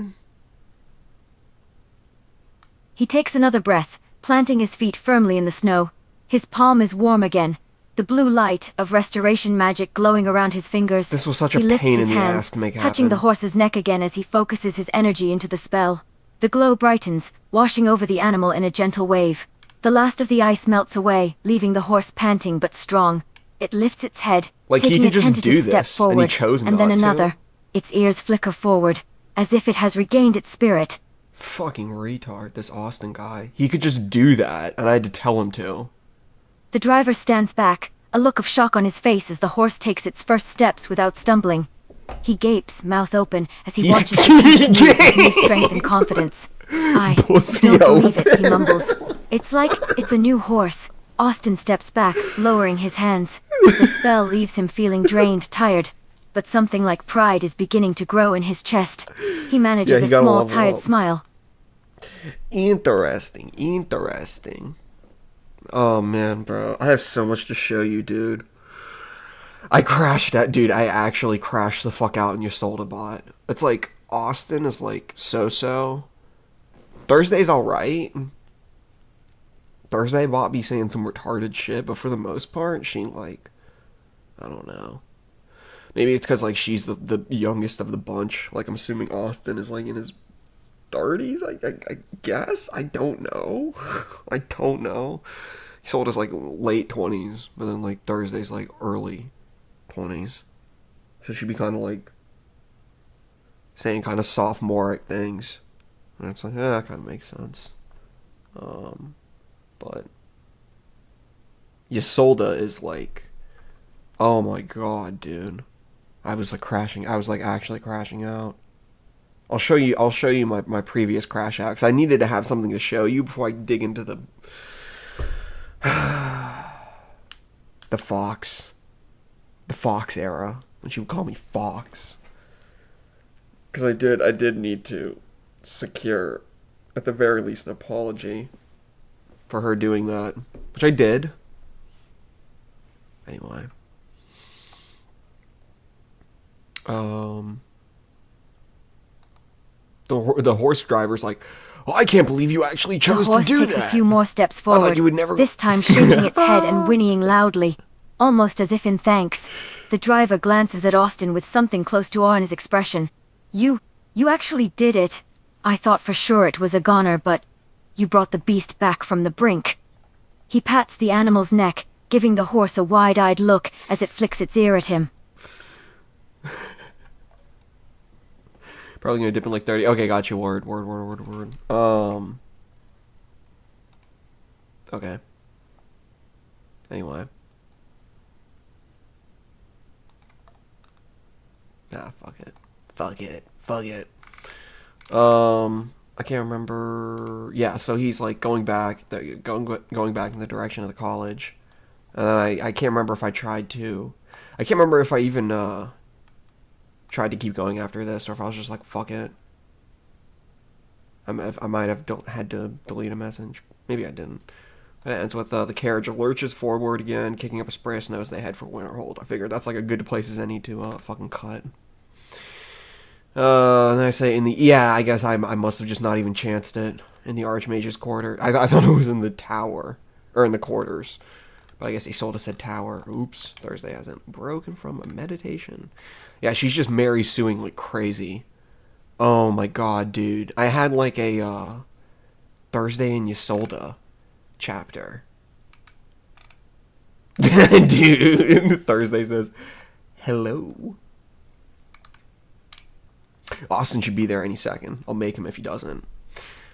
He takes another breath, planting his feet firmly in the snow. His palm is warm again, the blue light of restoration magic glowing around his fingers. This was such a He lifts pain his in the hands, ass to make touching the happen. horse's neck again as he focuses his energy into the spell. The glow brightens, washing over the animal in a gentle wave. The last of the ice melts away, leaving the horse panting but strong. It lifts its head, Like, he taking could a just tentative do step this, and he forward, chose and then not to. another. Its ears flicker forward, as if it has regained its spirit. Fucking retard, this Austin guy. He could just do that, and I had to tell him to. The driver stands back, a look of shock on his face as the horse takes its first steps without stumbling. He gapes, mouth open, as he watches it continue with new strength and confidence. I Pussy don't believe it, open. he mumbles. It's like it's a new horse. Austin steps back, lowering his hands. The spell leaves him feeling drained, tired, but something like pride is beginning to grow in his chest. He manages he a gotta small, level tired up. smile. Interesting. Oh, man, bro. I have so much to show you, dude. I actually crashed the fuck out in Ysolda bot. It's like, Austin is like, so-so. Thursday's alright. Thursday bot be saying some retarded shit, but for the most part, she ain't like, I don't know. Maybe it's because, like, she's the youngest of the bunch. Like, I'm assuming Austin is, like, in his 30s, I guess? I don't know. I don't know. Ysolda's, like, late 20s, but then, like, Thursday's, like, early 20s. So she'd be kind of, like, saying kind of sophomoric things. And it's like, that kind of makes sense. But Ysolda is, like, oh my god, dude. I was like actually crashing out. I'll show you my previous crash out, because I needed to have something to show you before I dig into the the Fox era, when she would call me Fox. Because I did need to secure, at the very least, an apology for her doing that, which I did. Anyway. The horse driver's like, oh, I can't believe you actually chose to do that. The horse takes a few more steps forward, I thought you would never... this time shaking its head and whinnying loudly, almost as if in thanks. The driver glances at Austin with something close to awe in his expression. You actually did it. I thought for sure it was a goner, but you brought the beast back from the brink. He pats the animal's neck, giving the horse a wide-eyed look as it flicks its ear at him. Probably gonna dip in like 30. Okay, got you. Word. Okay. Anyway. Nah, fuck it. I can't remember. Yeah, so he's like going back back in the direction of the college. And then I can't remember if I tried to. I can't remember if I even tried to keep going after this, or if I was just like, fuck it. I might have had to delete a message. Maybe I didn't. It ends with the carriage lurches forward again, kicking up a spray of snow as they head for Winterhold. I figured that's like a good place as any to fucking cut. And I say I guess I must have just not even chanced it in the Archmage's quarter. I thought it was in the tower, or in the quarters. But I guess Ysolda said tower. Oops, Thursday hasn't broken from a meditation. Yeah, she's just Mary suing like crazy. Oh my god, dude. I had like a Thursday in Ysolda chapter. Dude, Thursday says, hello. Austin should be there any second. I'll make him if he doesn't.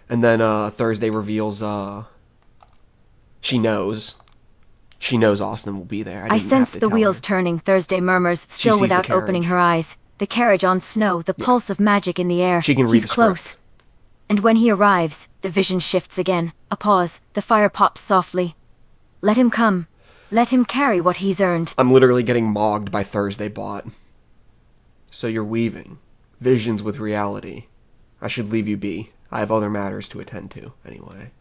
And then Thursday reveals she knows Austin will be there. I sense the wheels turning, Thursday murmurs, still without opening her eyes. The carriage on snow, the pulse of magic in the air. She can read the script. Close. And when he arrives, the vision shifts again. A pause. The fire pops softly. Let him come. Let him carry what he's earned. I'm literally getting mogged by Thursday bot. So you're weaving visions with reality. I should leave you be. I have other matters to attend to, anyway.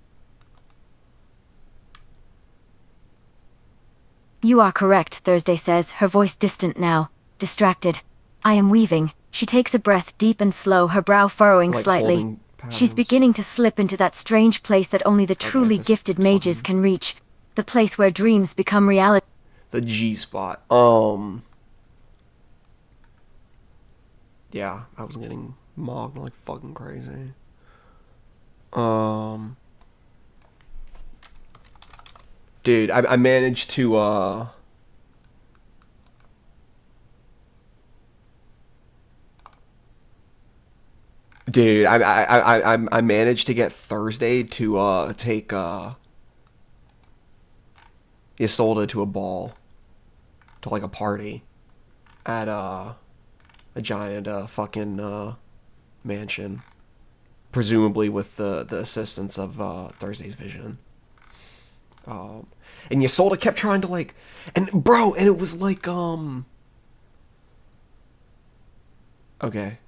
You are correct, Thursday says, her voice distant now, distracted. I am weaving. She takes a breath deep and slow, her brow furrowing slightly. She's beginning to slip into that strange place that only the truly gifted mages can reach. The place where dreams become reality. The G-spot. Yeah, I was getting mocked like fucking crazy. Dude, I managed to Dude, I managed to get Thursday to take Ysolda to a ball, to like a party at a giant fucking mansion, presumably with the assistance of Thursday's vision. And Ysolda kept trying to like, and it was like okay.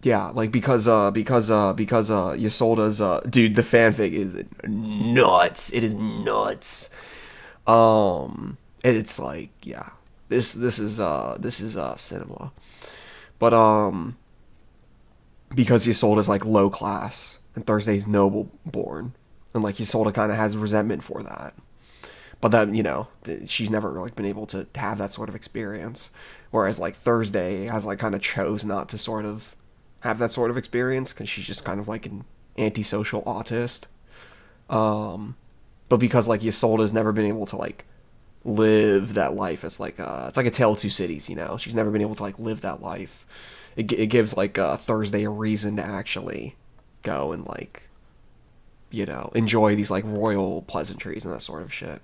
Yeah, like because Ysolda's dude, the fanfic is nuts. It is nuts. It's like, yeah. This is cinema. But because Ysolda's like low class and Thursday's noble born, and like Ysolda kind of has resentment for that. But then, you know, she's never like been able to have that sort of experience. Whereas like Thursday has like kind of chose not to sort of have that sort of experience because she's just kind of like an antisocial autist. But because like Ysolda's never been able to like live that life as like it's like a tale of two cities, you know. She's never been able to like live that life. It gives like Thursday a reason to actually go and like, you know, enjoy these like royal pleasantries and that sort of shit.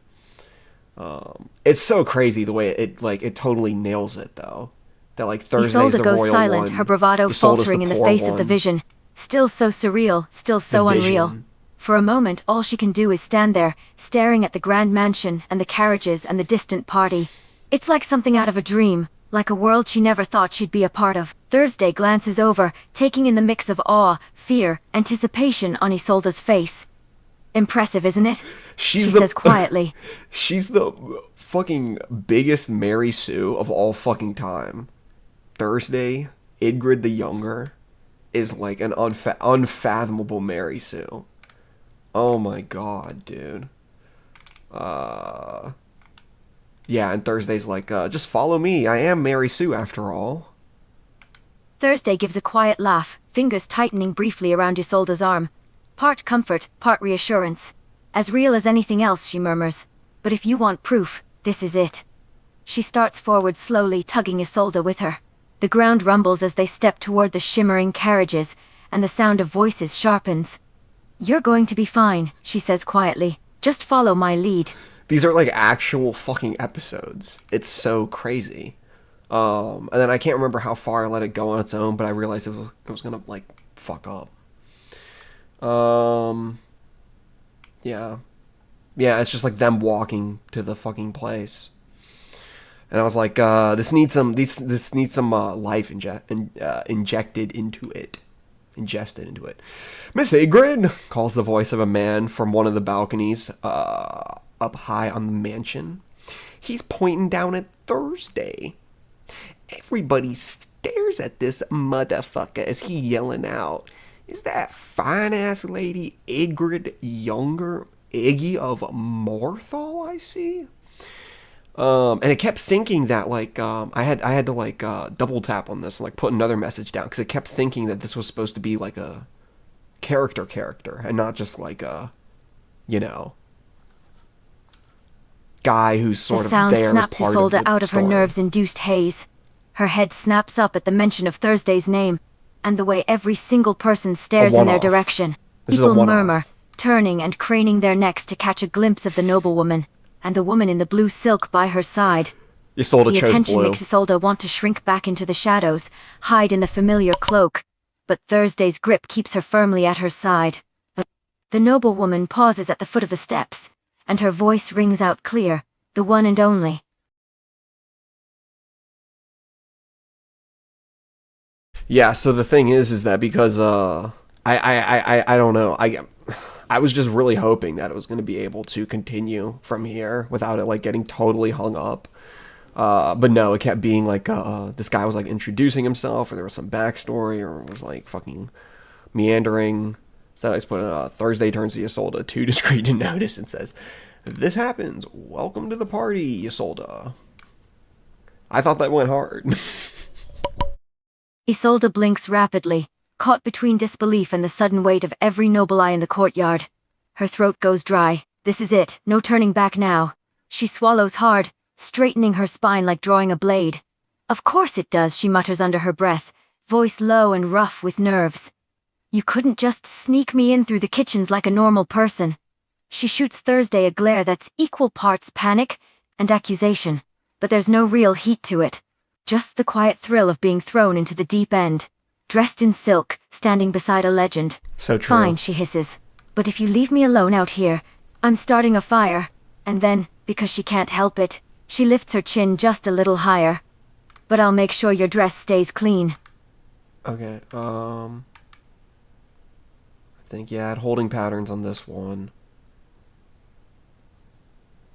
It's so crazy the way it totally nails it though. That like Thursday's Ysolda the goes royal silent, one, her bravado Ysolda's faltering in the poor face of the one. vision. Still so surreal, still so The unreal. vision. For a moment, all she can do is stand there, staring at the grand mansion and the carriages and the distant party. It's like something out of a dream, like a world she never thought she'd be a part of. Thursday glances over, taking in the mix of awe, fear, anticipation on Ysolda's face. Impressive, isn't it? She says quietly. She's the fucking biggest Mary Sue of all fucking time. Thursday, Idgrid the Younger, is like an unfathomable Mary Sue. Oh my god, dude. Yeah, and Thursday's like, just follow me. I am Mary Sue after all. Thursday gives a quiet laugh, fingers tightening briefly around Ysolda's arm. Part comfort, part reassurance. As real as anything else, she murmurs. But if you want proof, this is it. She starts forward slowly, tugging Ysolda with her. The ground rumbles as they step toward the shimmering carriages, and the sound of voices sharpens. You're going to be fine, she says quietly. Just follow my lead. These are like actual fucking episodes. It's so crazy. And then I can't remember how far I let it go on its own, but I realized it was gonna like fuck up. Yeah, it's just like them walking to the fucking place, and I was like, this needs some life ingested into it. Miss Ygritte, calls the voice of a man from one of the balconies up high on the mansion. He's pointing down at Thursday. Everybody stares at this motherfucker as he yelling out, "Is that fine-ass lady Ygritte Younger, Iggy of Morthal I see?" And it kept thinking that like I had to like double tap on this and like put another message down because it kept thinking that this was supposed to be like a character and not just like a, you know, guy who's sort of there as part of the sound snaps Ysolda out of her nerves-induced haze. Her head snaps up at the mention of Thursday's name, and the way every single person stares in their direction. People murmur, turning and craning their necks to catch a glimpse of the noblewoman, and the woman in the blue silk by her side. Ysolda The chose attention blue. makes Ysolda want to shrink back into the shadows, hide in the familiar cloak, but Thursday's grip keeps her firmly at her side. The noblewoman pauses at the foot of the steps, and her voice rings out clear, the one and only. Yeah, so the thing is that because I don't know, I was just really hoping that it was going to be able to continue from here without it like getting totally hung up. But no, it kept being like this guy was like introducing himself, or there was some backstory, or it was like fucking meandering. So I just put Thursday turns to Ysolda, too discreet to notice, and says, "This happens. Welcome to the party, Ysolda." I thought that went hard. Ysolda blinks rapidly, caught between disbelief and the sudden weight of every noble eye in the courtyard. Her throat goes dry. This is it, no turning back now. She swallows hard, straightening her spine like drawing a blade. Of course it does, she mutters under her breath, voice low and rough with nerves. You couldn't just sneak me in through the kitchens like a normal person. She shoots Thursday a glare that's equal parts panic and accusation, but there's no real heat to it. Just the quiet thrill of being thrown into the deep end. Dressed in silk, standing beside a legend. So true. Fine, she hisses. But if you leave me alone out here, I'm starting a fire. And then, because she can't help it, she lifts her chin just a little higher. But I'll make sure your dress stays clean. Okay, I think, yeah, I had holding patterns on this one.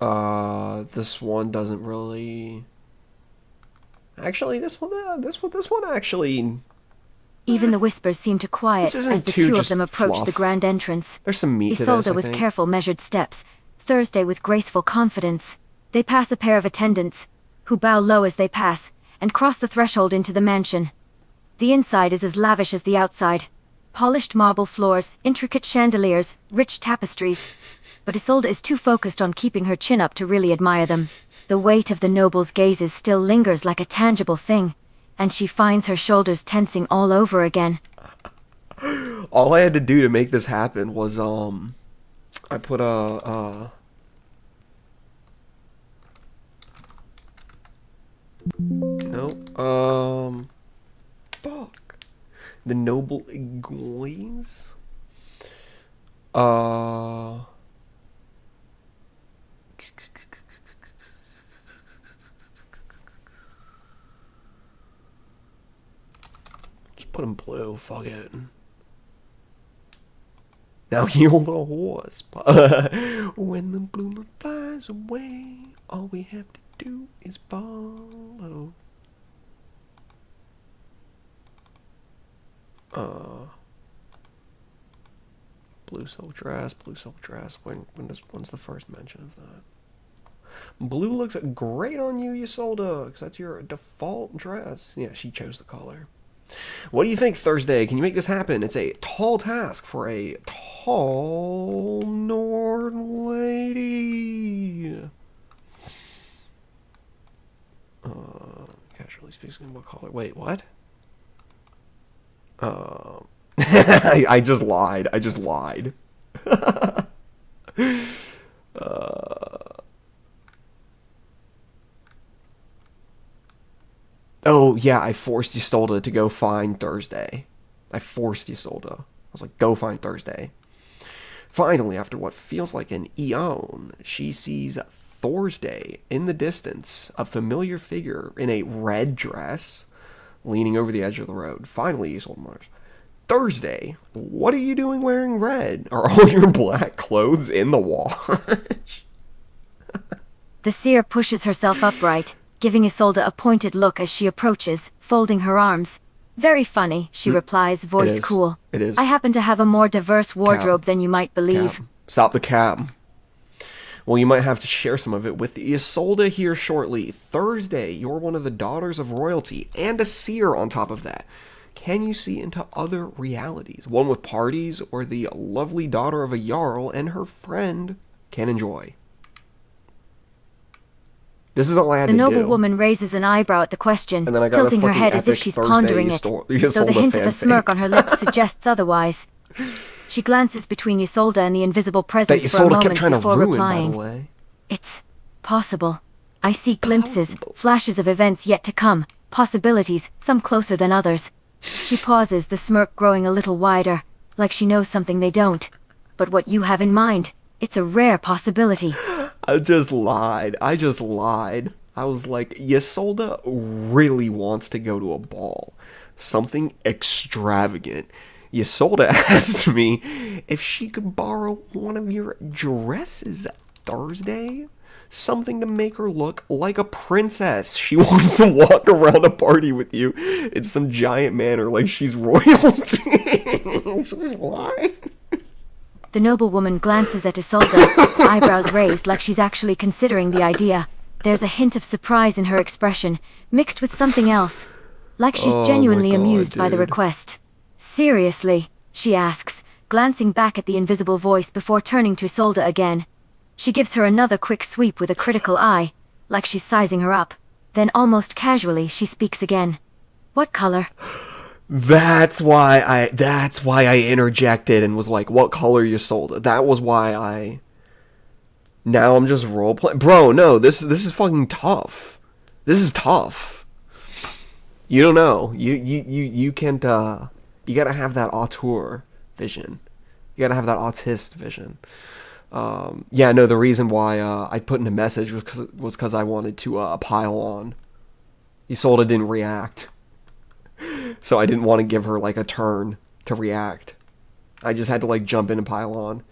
This one doesn't really... Actually, this one actually... Even the whispers seem to quiet This isn't as the too two of just them approach fluff. the grand entrance. There's some meat to this, Ysolda I with think. careful measured steps, Thursday with graceful confidence. They pass a pair of attendants, who bow low as they pass, and cross the threshold into the mansion. The inside is as lavish as the outside. Polished marble floors, intricate chandeliers, rich tapestries. But Ysolda is too focused on keeping her chin up to really admire them. The weight of the noble's gazes still lingers like a tangible thing, and she finds her shoulders tensing all over again. All I had to do to make this happen was, I put a, no, fuck. The noble Egoise? Just put him blue, fuck it. Now heal the horse. When the bloomer flies away, all we have to do is follow. Blue silk dress, blue silk dress. When's the first mention of that? Blue looks great on you, Ysolda, because that's your default dress. Yeah, she chose the color. What do you think, Thursday? Can you make this happen? It's a tall task for a tall Nord lady. Casually speaking, what color? Wait, what? I just lied. Oh, yeah, I forced Ysolda to go find Thursday. I forced Ysolda. I was like, go find Thursday. Finally, after what feels like an eon, she sees Thursday in the distance, a familiar figure in a red dress, leaning over the edge of the road. Finally, Ysolda mutters, Thursday, what are you doing wearing red? Are all your black clothes in the wash? The seer pushes herself upright, giving Ysolda a pointed look as she approaches, folding her arms. Very funny, she replies, voice cool. It is. I happen to have a more diverse wardrobe than you might believe. Cab. Stop the cab. Well, you might have to share some of it with Ysolda here shortly. Thursday, you're one of the daughters of royalty, and a seer on top of that. Can you see into other realities? One with parties, or the lovely daughter of a jarl and her friend can enjoy? This is all I had to do. The noble woman raises an eyebrow at the question, and then I got tilting her head as if she's pondering it, though the hint of a smirk on her lips suggests otherwise. She glances between Ysolda and the invisible presence for a moment before replying. It's possible. I see glimpses, flashes of events yet to come, possibilities, some closer than others. She pauses, the smirk growing a little wider, like she knows something they don't. But what you have in mind, it's a rare possibility. I just lied. I was like, Ysolda really wants to go to a ball. Something extravagant. Ysolda asked me if she could borrow one of your dresses Thursday. Something to make her look like a princess. She wants to walk around a party with you in some giant manner like she's royalty. She's lying. The noblewoman glances at Ysolda, eyebrows raised like she's actually considering the idea. There's a hint of surprise in her expression, mixed with something else. Like she's genuinely amused by the request. Seriously, she asks, glancing back at the invisible voice before turning to Ysolda again. She gives her another quick sweep with a critical eye, like she's sizing her up. Then almost casually, she speaks again. What color? That's why I interjected and was like, what color Ysolda? That was why now I'm just roleplaying. Bro, no, this is fucking tough. This is tough. You don't know. You can't, you gotta have that auteur vision. You gotta have that autist vision. Yeah, no, the reason why I put in a message was because I wanted to pile on. Ysolda didn't react. So I didn't want to give her, like, a turn to react. I just had to, like, jump in and pile on.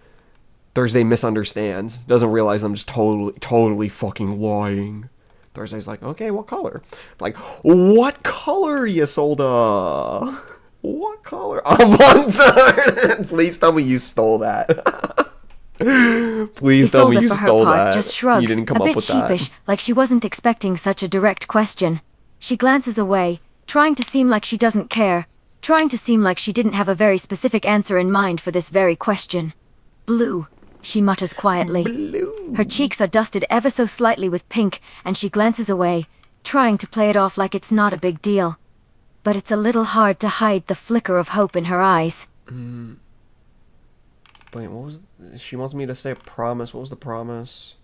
Thursday misunderstands. Doesn't realize I'm just totally fucking lying. Thursday's like, okay, what color? I'm like, what color, Ysolda? What color? I'm on turn! Please tell me you stole that. Please tell me Ysolda, you for her stole part, that. just shrugs, You didn't come a up bit with sheepish, that. like she wasn't expecting such a direct question. She glances away, trying to seem like she doesn't care, trying to seem like she didn't have a very specific answer in mind for this very question. Blue, she mutters quietly. Blue. Her cheeks are dusted ever so slightly with pink, and she glances away, trying to play it off like it's not a big deal. But it's a little hard to hide the flicker of hope in her eyes. Wait, what was... She wants me to say a promise. What was the promise?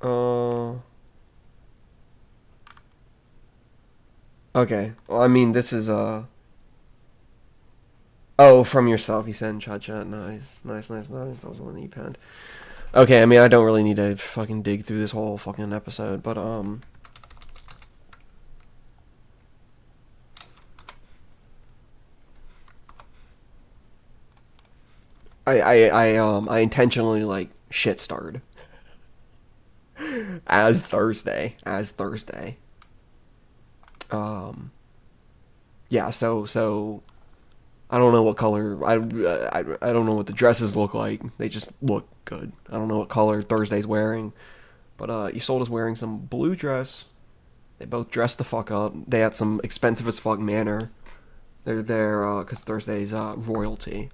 Okay. Well, I mean, this is, Oh, from yourself, he said in chat. Nice. That was the one that you penned. Okay, I mean, I don't really need to fucking dig through this whole fucking episode, but, I intentionally, like, shit-starred. As Thursday. Yeah, so I don't know what color, I don't know what the dresses look like. They just look good. I don't know what color Thursday's wearing. But, Ysolda's wearing some blue dress. They both dressed the fuck up. They had some expensive as fuck manner. They're there, because Thursday's, royalty.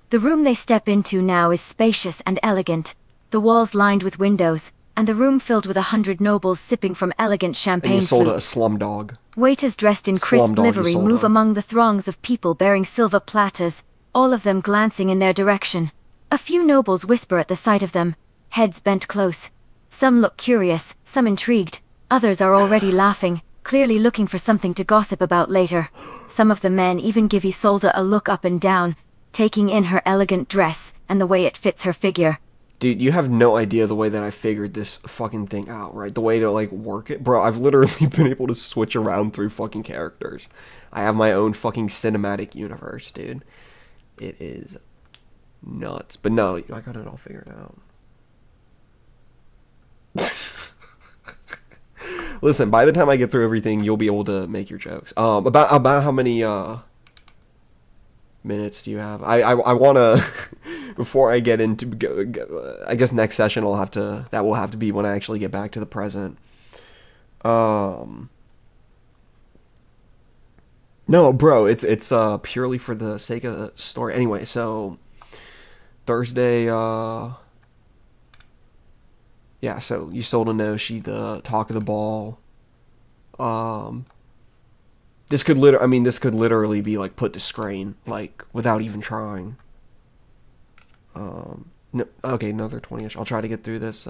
The room they step into now is spacious and elegant, the walls lined with windows, and the room filled with 100 nobles sipping from elegant champagne And Ysolda, a flutes. slumdog. Waiters dressed in crisp Slumdog livery Ysolda. move among the throngs of people bearing silver platters, all of them glancing in their direction. A few nobles whisper at the sight of them, heads bent close. Some look curious, some intrigued, others are already laughing, clearly looking for something to gossip about later. Some of the men even give Ysolda a look up and down, taking in her elegant dress and the way it fits her figure. Dude, you have no idea the way that I figured this fucking thing out, right? The way to, like, work it. Bro, I've literally been able to switch around through fucking characters. I have my own fucking cinematic universe, dude. It is nuts. But no, I got it all figured out. Listen, by the time I get through everything, you'll be able to make your jokes. About how many, minutes do you have? I want to before I get into I guess next session will have to be when I actually get back to the present. No, bro, it's purely for the sake of the story. Anyway, so Thursday, yeah, so Ysolda knows she's the talk of the ball. This could literally be, like, put to screen, like, without even trying. No, okay, another 20-ish. I'll try to get through this,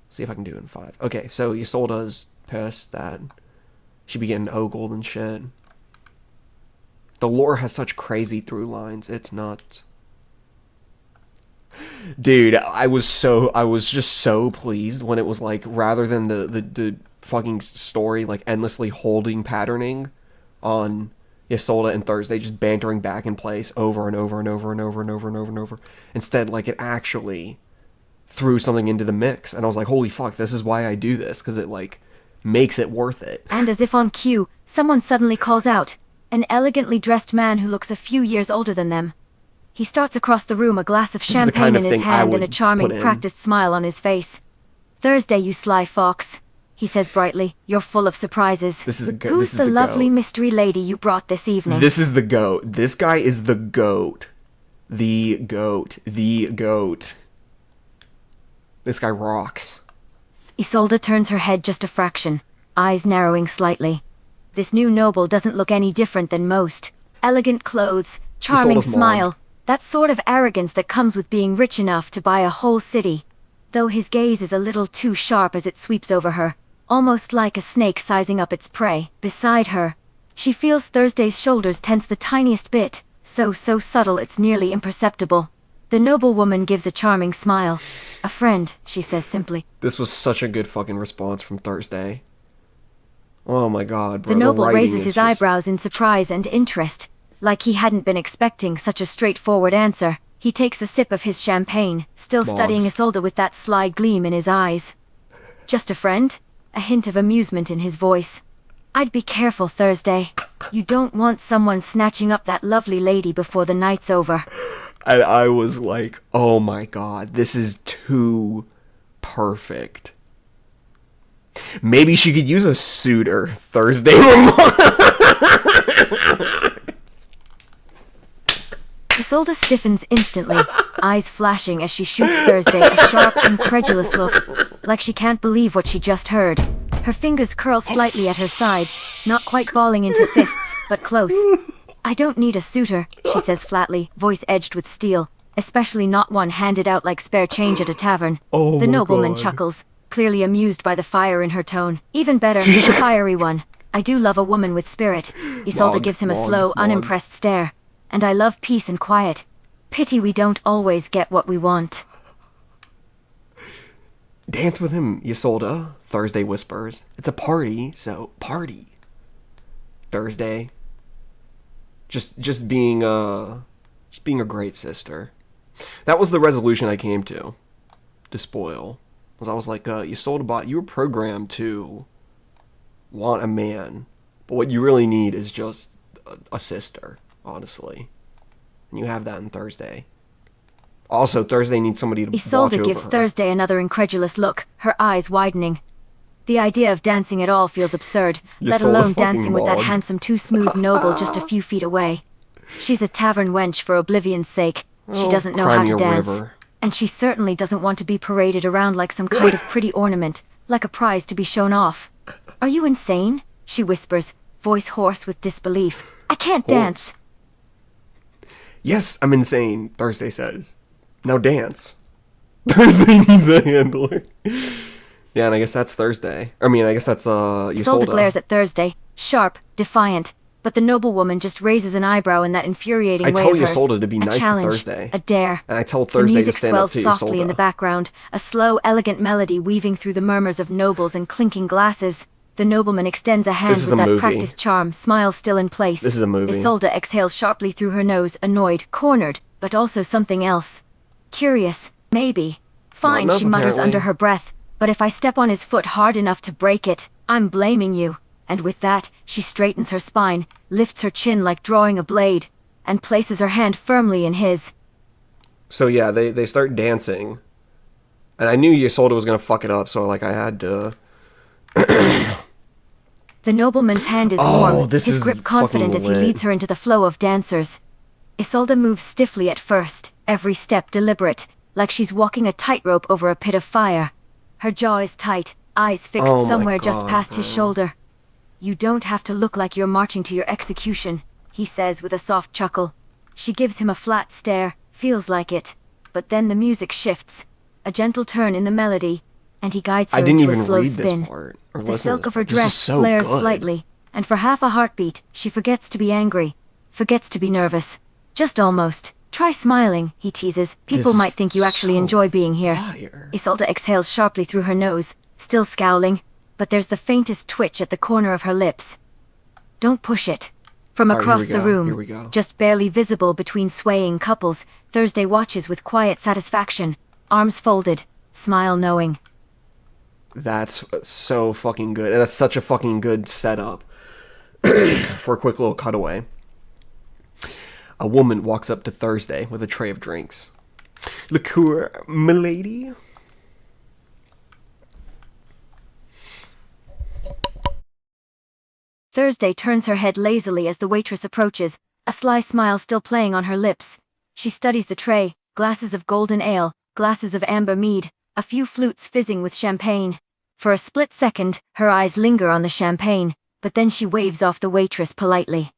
see if I can do it in 5. Okay, so Ysolda's pissed that she be getting ogled and shit. The lore has such crazy through lines, it's nuts. Dude, I was just so pleased when it was, like, rather than the fucking story, like, endlessly holding patterning on Ysolda and Thursday just bantering back in place over and over and over and over and over and over and over. Instead, like, it actually threw something into the mix, and I was like, holy fuck, this is why I do this, because it, like, makes it worth it. And as if on cue, someone suddenly calls out, an elegantly dressed man who looks a few years older than them. He starts across the room, a glass of This is the champagne kind of in his thing I hand and a would charming, put in. practiced smile on his face. Thursday, you sly fox, he says brightly. You're full of surprises. This is a goat. Who's This is the the lovely goat. mystery lady you brought this evening? This is the goat. This guy is the goat. The goat. This guy rocks. Ysolda turns her head just a fraction, eyes narrowing slightly. This new noble doesn't look any different than most. Elegant clothes, charming Ysolda's mom. smile, that sort of arrogance that comes with being rich enough to buy a whole city. Though his gaze is a little too sharp as it sweeps over her, almost like a snake sizing up its prey. Beside her, she feels Thursday's shoulders tense the tiniest bit, so subtle it's nearly imperceptible. The noblewoman gives a charming smile. A friend, she says simply. This was such a good fucking response from Thursday. Oh my god, bro. The noble writing raises is his just- eyebrows in surprise and interest, like he hadn't been expecting such a straightforward answer. He takes a sip of his champagne, still studying Ysolda with that sly gleam in his eyes. Just a friend? A hint of amusement in his voice. I'd be careful, Thursday. You don't want someone snatching up that lovely lady before the night's over. And I was like, oh my god, this is too perfect. Maybe she could use a suitor Thursday. Ysolda stiffens instantly, eyes flashing as she shoots Thursday a sharp, incredulous look, like she can't believe what she just heard. Her fingers curl slightly at her sides, not quite balling into fists, but close. I don't need a suitor, she says flatly, voice edged with steel, especially not one handed out like spare change at a tavern. Oh The my nobleman God. chuckles, clearly amused by the fire in her tone. Even better, a fiery one. I do love a woman with spirit. Ysolda gives him a slow, unimpressed stare. And I love peace and quiet. Pity we don't always get what we want. Dance with him, Ysolda, Thursday whispers. It's a party, so party. Thursday. Just being a great sister. That was the resolution I came to spoil. Was I was like, Ysolda bot, you were programmed to want a man. But what you really need is just a sister, honestly. And you have that in Thursday. Also, Thursday needs somebody to watch Ysolda over gives her. Thursday another incredulous look, her eyes widening. The idea of dancing at all feels absurd, let Ysolda alone fucking dancing with that mod. handsome, too smooth noble just a few feet away. She's a tavern wench for oblivion's sake. She Oh, doesn't know cry how me to a dance. river. And she certainly doesn't want to be paraded around like some kind of pretty ornament, like a prize to be shown off. Are you insane? She whispers, voice hoarse with disbelief. I can't dance. Yes, I'm insane, Thursday says. Now dance. Thursday needs a handler. Yeah, and I guess that's Thursday. I mean, I guess that's Ysolda Ysolda. glares at Thursday, sharp, defiant, but the noblewoman just raises an eyebrow in that infuriating I way tell of hers. Ysolda to be A nice to challenge, Thursday. a dare. And I tell The Thursday to music stand up swells to softly in the Ysolda. background, a slow, elegant melody weaving through the murmurs of nobles and clinking glasses. The nobleman extends a hand This is with a that movie. practiced charm, smile still in place. This is a movie. Ysolda exhales sharply through her nose, annoyed, cornered, but also something else. Curious, maybe. Fine, enough, she mutters apparently. under her breath, but if I step on his foot hard enough to break it, I'm blaming you. And with that, she straightens her spine, lifts her chin like drawing a blade, and places her hand firmly in his. So yeah, they start dancing. And I knew Ysolda was gonna fuck it up, so like I had to. The nobleman's hand is Oh, warm, this his is grip confident fucking as he lit. leads her into the flow of dancers. Ysolda moves stiffly at first, every step deliberate, like she's walking a tightrope over a pit of fire. Her jaw is tight, eyes fixed Oh my somewhere just God, past his bro. shoulder. You don't have to look like you're marching to your execution, he says with a soft chuckle. She gives him a flat stare, feels like it. But then the music shifts, a gentle turn in the melody, and he guides her I didn't into a even slow read spin. this part. Or The listen to silk this of her part. This is dress so flares good. slightly, and for half a heartbeat, she forgets to be angry, forgets to be nervous. Just almost. Try smiling, he teases. People This is might think you actually so enjoy being here. fire. Ysolda exhales sharply through her nose, still scowling, but there's the faintest twitch at the corner of her lips. Don't push it. From All right, across here the we go, room, here we go. just barely visible between swaying couples, Thursday watches with quiet satisfaction, arms folded, smile knowing. That's so fucking good. And that's such a fucking good setup for a quick little cutaway. A woman walks up to Thursday with a tray of drinks. Liqueur, milady? Thursday turns her head lazily as the waitress approaches, a sly smile still playing on her lips. She studies the tray, glasses of golden ale, glasses of amber mead, a few flutes fizzing with champagne. For a split second, her eyes linger on the champagne, but then she waves off the waitress politely.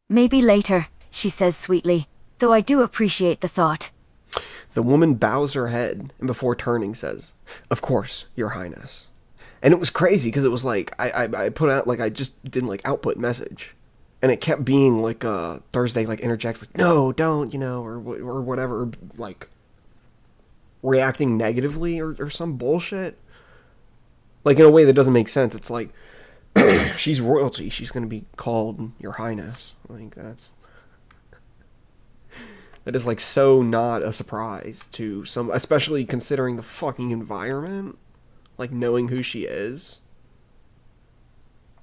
Maybe later, she says sweetly, though I do appreciate the thought. The woman bows her head and before turning says, "Of course, Your Highness." And it was crazy because it was like, I put out, like, I just didn't, like, output message. And it kept being, like, Thursday, like, interjects, like, no, don't, you know, or whatever, or, like, reacting negatively or some bullshit. Like, in a way that doesn't make sense. It's like, she's royalty. She's going to be called Your Highness. Like, that is, like, so not a surprise to some, especially considering the fucking environment. Like, knowing who she is.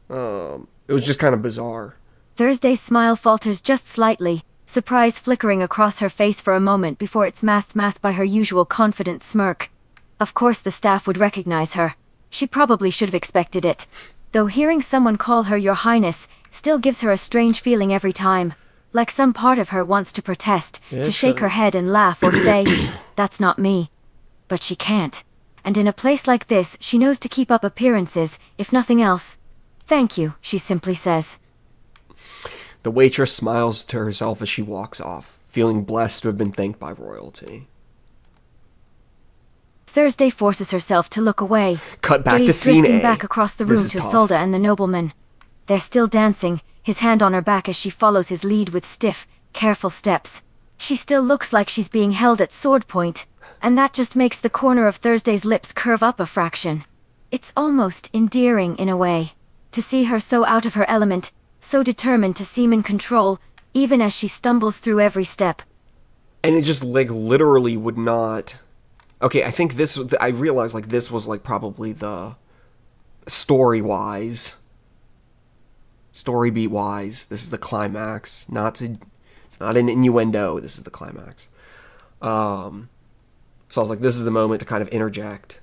It It was just kind of bizarre. Thursday's smile falters just slightly, surprise flickering across her face for a moment before it's masked by her usual confident smirk. Of course the staff would recognize her. She probably should have expected it. Though hearing someone call her Your Highness still gives her a strange feeling every time. Like some part of her wants to protest, to shake her head and laugh or say, that's not me. But she can't. And in a place like this, she knows to keep up appearances, if nothing else. Thank you, she simply says. The waitress smiles to herself as she walks off, feeling blessed to have been thanked by royalty. Thursday forces herself to look away. Cut back gaze to scene drifting A. back across the room to Ysolda and the nobleman. They're still dancing, his hand on her back as she follows his lead with stiff, careful steps. She still looks like she's being held at sword point, and that just makes the corner of Thursday's lips curve up a fraction. It's almost endearing in a way, to see her so out of her element, so determined to seem in control, even as she stumbles through every step. And it just, like, literally would not... Okay, I think this... I realized, like, this was, like, probably the... Story-wise... Story beat-wise, this is the climax. It's not an innuendo, this is the climax. So I was like, this is the moment to kind of interject.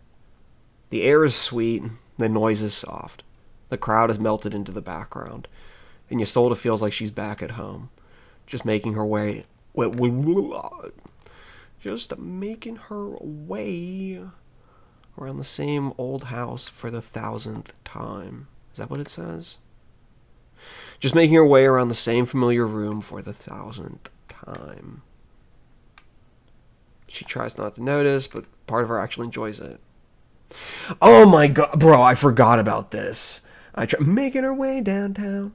The air is sweet, the noise is soft. The crowd has melted into the background. And Ysolda feels like she's back at home. Just making her way... Just making her way around the same old house for the 1000th time. Is that what it says? Just making her way around the same familiar room for the 1000th time. She tries not to notice, but part of her actually enjoys it. Oh my god, bro, I forgot about this. Making her way downtown.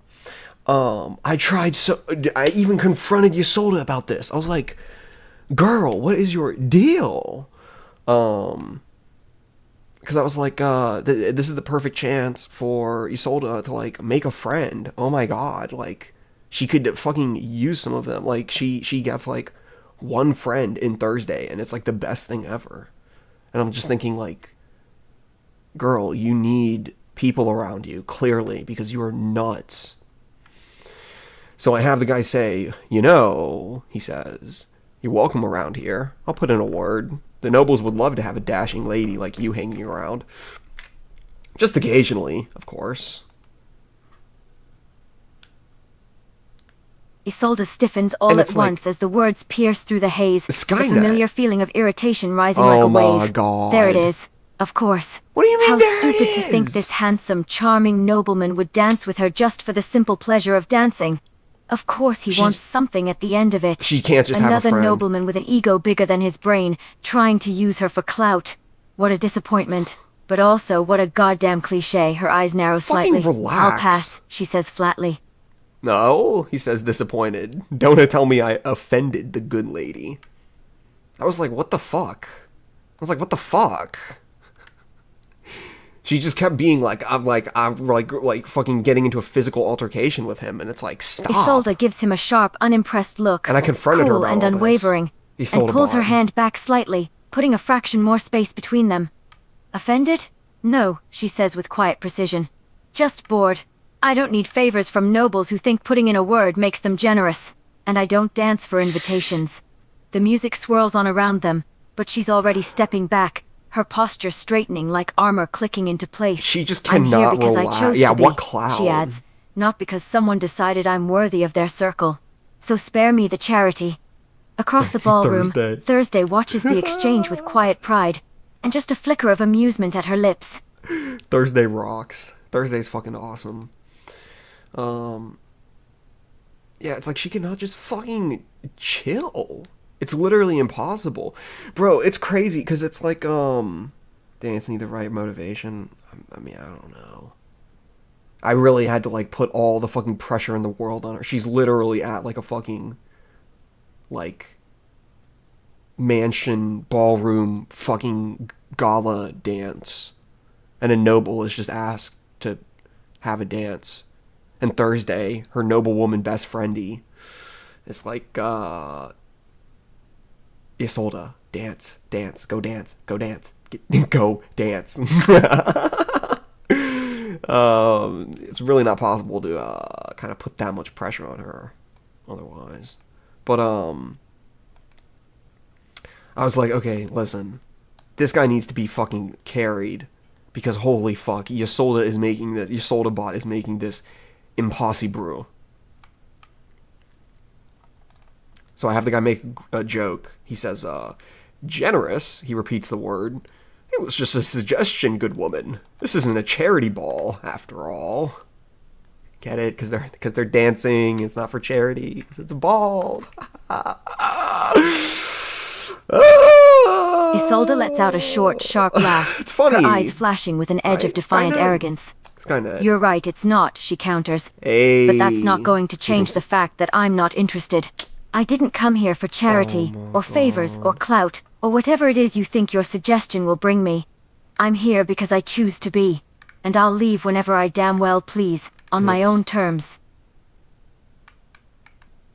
I even confronted Ysolda about this. I was like, girl, what is your deal? Because I was like, this is the perfect chance for Ysolda to, like, make a friend. Oh my god, like, she could fucking use some of them. Like, she gets, like, one friend in Thursday, and it's, like, the best thing ever. And I'm just thinking, like, girl, you need people around you, clearly, because you are nuts. So I have the guy say, he says, you're welcome around here. I'll put in a word. The nobles would love to have a dashing lady like you hanging around. Just occasionally, of course. Ysolda stiffens all at once as the words pierce through the haze, Skynet. the familiar feeling of irritation rising like a wave. Oh my god. There it is. Of course. What do you mean How there stupid it to think is? this handsome, charming nobleman would dance with her just for the simple pleasure of dancing. Of course he wants something at the end of it. She can't just have a Another friend. nobleman with an ego bigger than his brain, trying to use her for clout. What a disappointment. But also, what a goddamn cliche. Her eyes narrow Fucking slightly. relax. I'll pass, she says flatly. No, he says disappointed. Don't tell me I offended the good lady. I was like, what the fuck? I was like, what the fuck? She just kept being like, I'm fucking getting into a physical altercation with him, and it's like, stop. Ysolda gives him a sharp, unimpressed look, And I confronted her cool about and all this. unwavering, Ysolda and pulls her bought. hand back slightly, putting a fraction more space between them. Offended? No, she says with quiet precision. Just bored. I don't need favors from nobles who think putting in a word makes them generous. And I don't dance for invitations. The music swirls on around them, but she's already stepping back, her posture straightening like armor clicking into place. She just I'm here cannot because relax. I chose Yeah, to be, what cloud? she adds, not because someone decided I'm worthy of their circle. So spare me the charity. Across the ballroom, Thursday watches the exchange with quiet pride, and just a flicker of amusement at her lips. Thursday rocks. Thursday's fucking awesome. Yeah, it's like she cannot just fucking chill. It's literally impossible. Bro, it's crazy, because it's like, dance need the right motivation. I mean, I don't know. I really had to, like, put all the fucking pressure in the world on her. She's literally at, like, a fucking, like, mansion, ballroom, fucking gala dance. And a noble is just asked to have a dance. And Thursday, her noblewoman best friendy, is like, Ysolda, dance, dance, go dance, go dance, go dance. It's really not possible to kind of put that much pressure on her otherwise. But I was like, okay, listen, this guy needs to be fucking carried, because holy fuck, Ysolda is making this. Ysolda bot is making this impossible. So I have the guy make a joke. He says, generous. He repeats the word. It was just a suggestion, good woman. This isn't a charity ball, after all. Get it? Because they're dancing. It's not for charity. Because it's a ball. Isolde lets out a short, sharp laugh. It's funny. Her eyes flashing with an edge of defiant arrogance. It's kinda... You're right, it's not, she counters. Hey. But that's not going to change the fact that I'm not interested. I didn't come here for charity, or favors, or clout, or whatever it is you think your suggestion will bring me. I'm here because I choose to be, and I'll leave whenever I damn well please, on my own terms.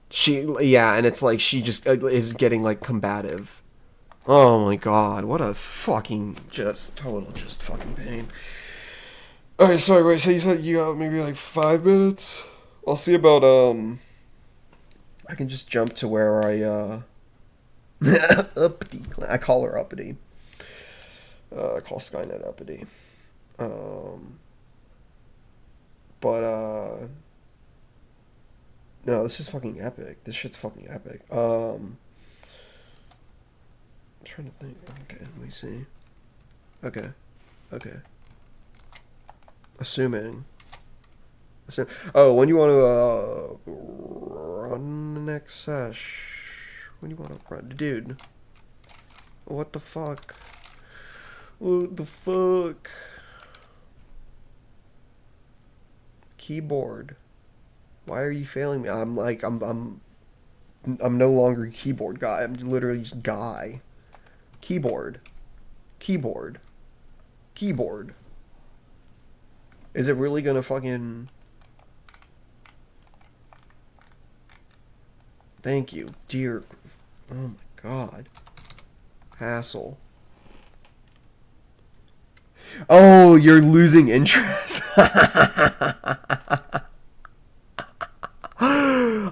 Yeah, and it's like she just is getting, like, combative. Oh my god, what a fucking, total fucking pain. Alright, sorry, wait, so you said you got maybe like 5 minutes? I'll see about, I can just jump to where I, uppity. I call her uppity. I call Skynet uppity. No, this is fucking epic. This shit's fucking epic. I'm trying to think. Okay, let me see. Okay. Assuming. Oh, when you want to run the next sesh? When you want to run, dude? What the fuck? What the fuck? Keyboard. Why are you failing me? I'm no longer a keyboard guy. I'm literally just guy. Keyboard. Is it really gonna fucking... Thank you, dear... Oh my god. Hassle. Oh, you're losing interest.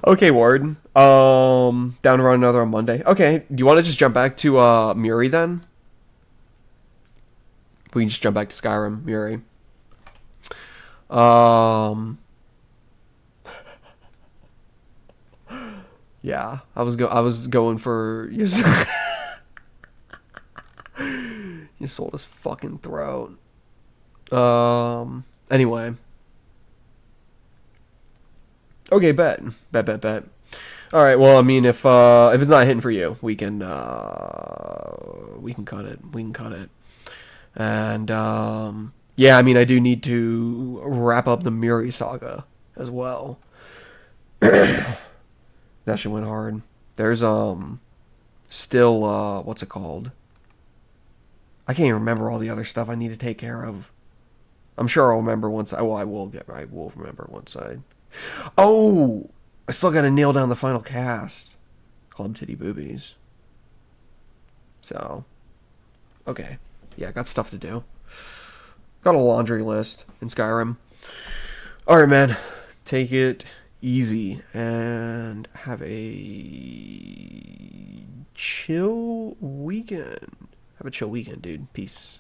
Okay, Ward. Down to run another on Monday. Okay, do you want to just jump back to Muri then? We can just jump back to Skyrim, Muri. Yeah, I was going for Ysolda's fucking throat. Anyway. Okay, bet. Alright, well, I mean, if it's not hitting for you, we can cut it. And, yeah, I mean, I do need to wrap up the Muri saga as well. That shit went hard. There's, still, what's it called? I can't even remember all the other stuff I need to take care of. I'm sure I'll remember once I will remember once I... Oh! I still gotta nail down the final cast. Club Titty Boobies. So... Okay. Yeah, got stuff to do. Got a laundry list in Skyrim. Alright, man. Take it easy and have a chill weekend. Have a chill weekend, dude. Peace.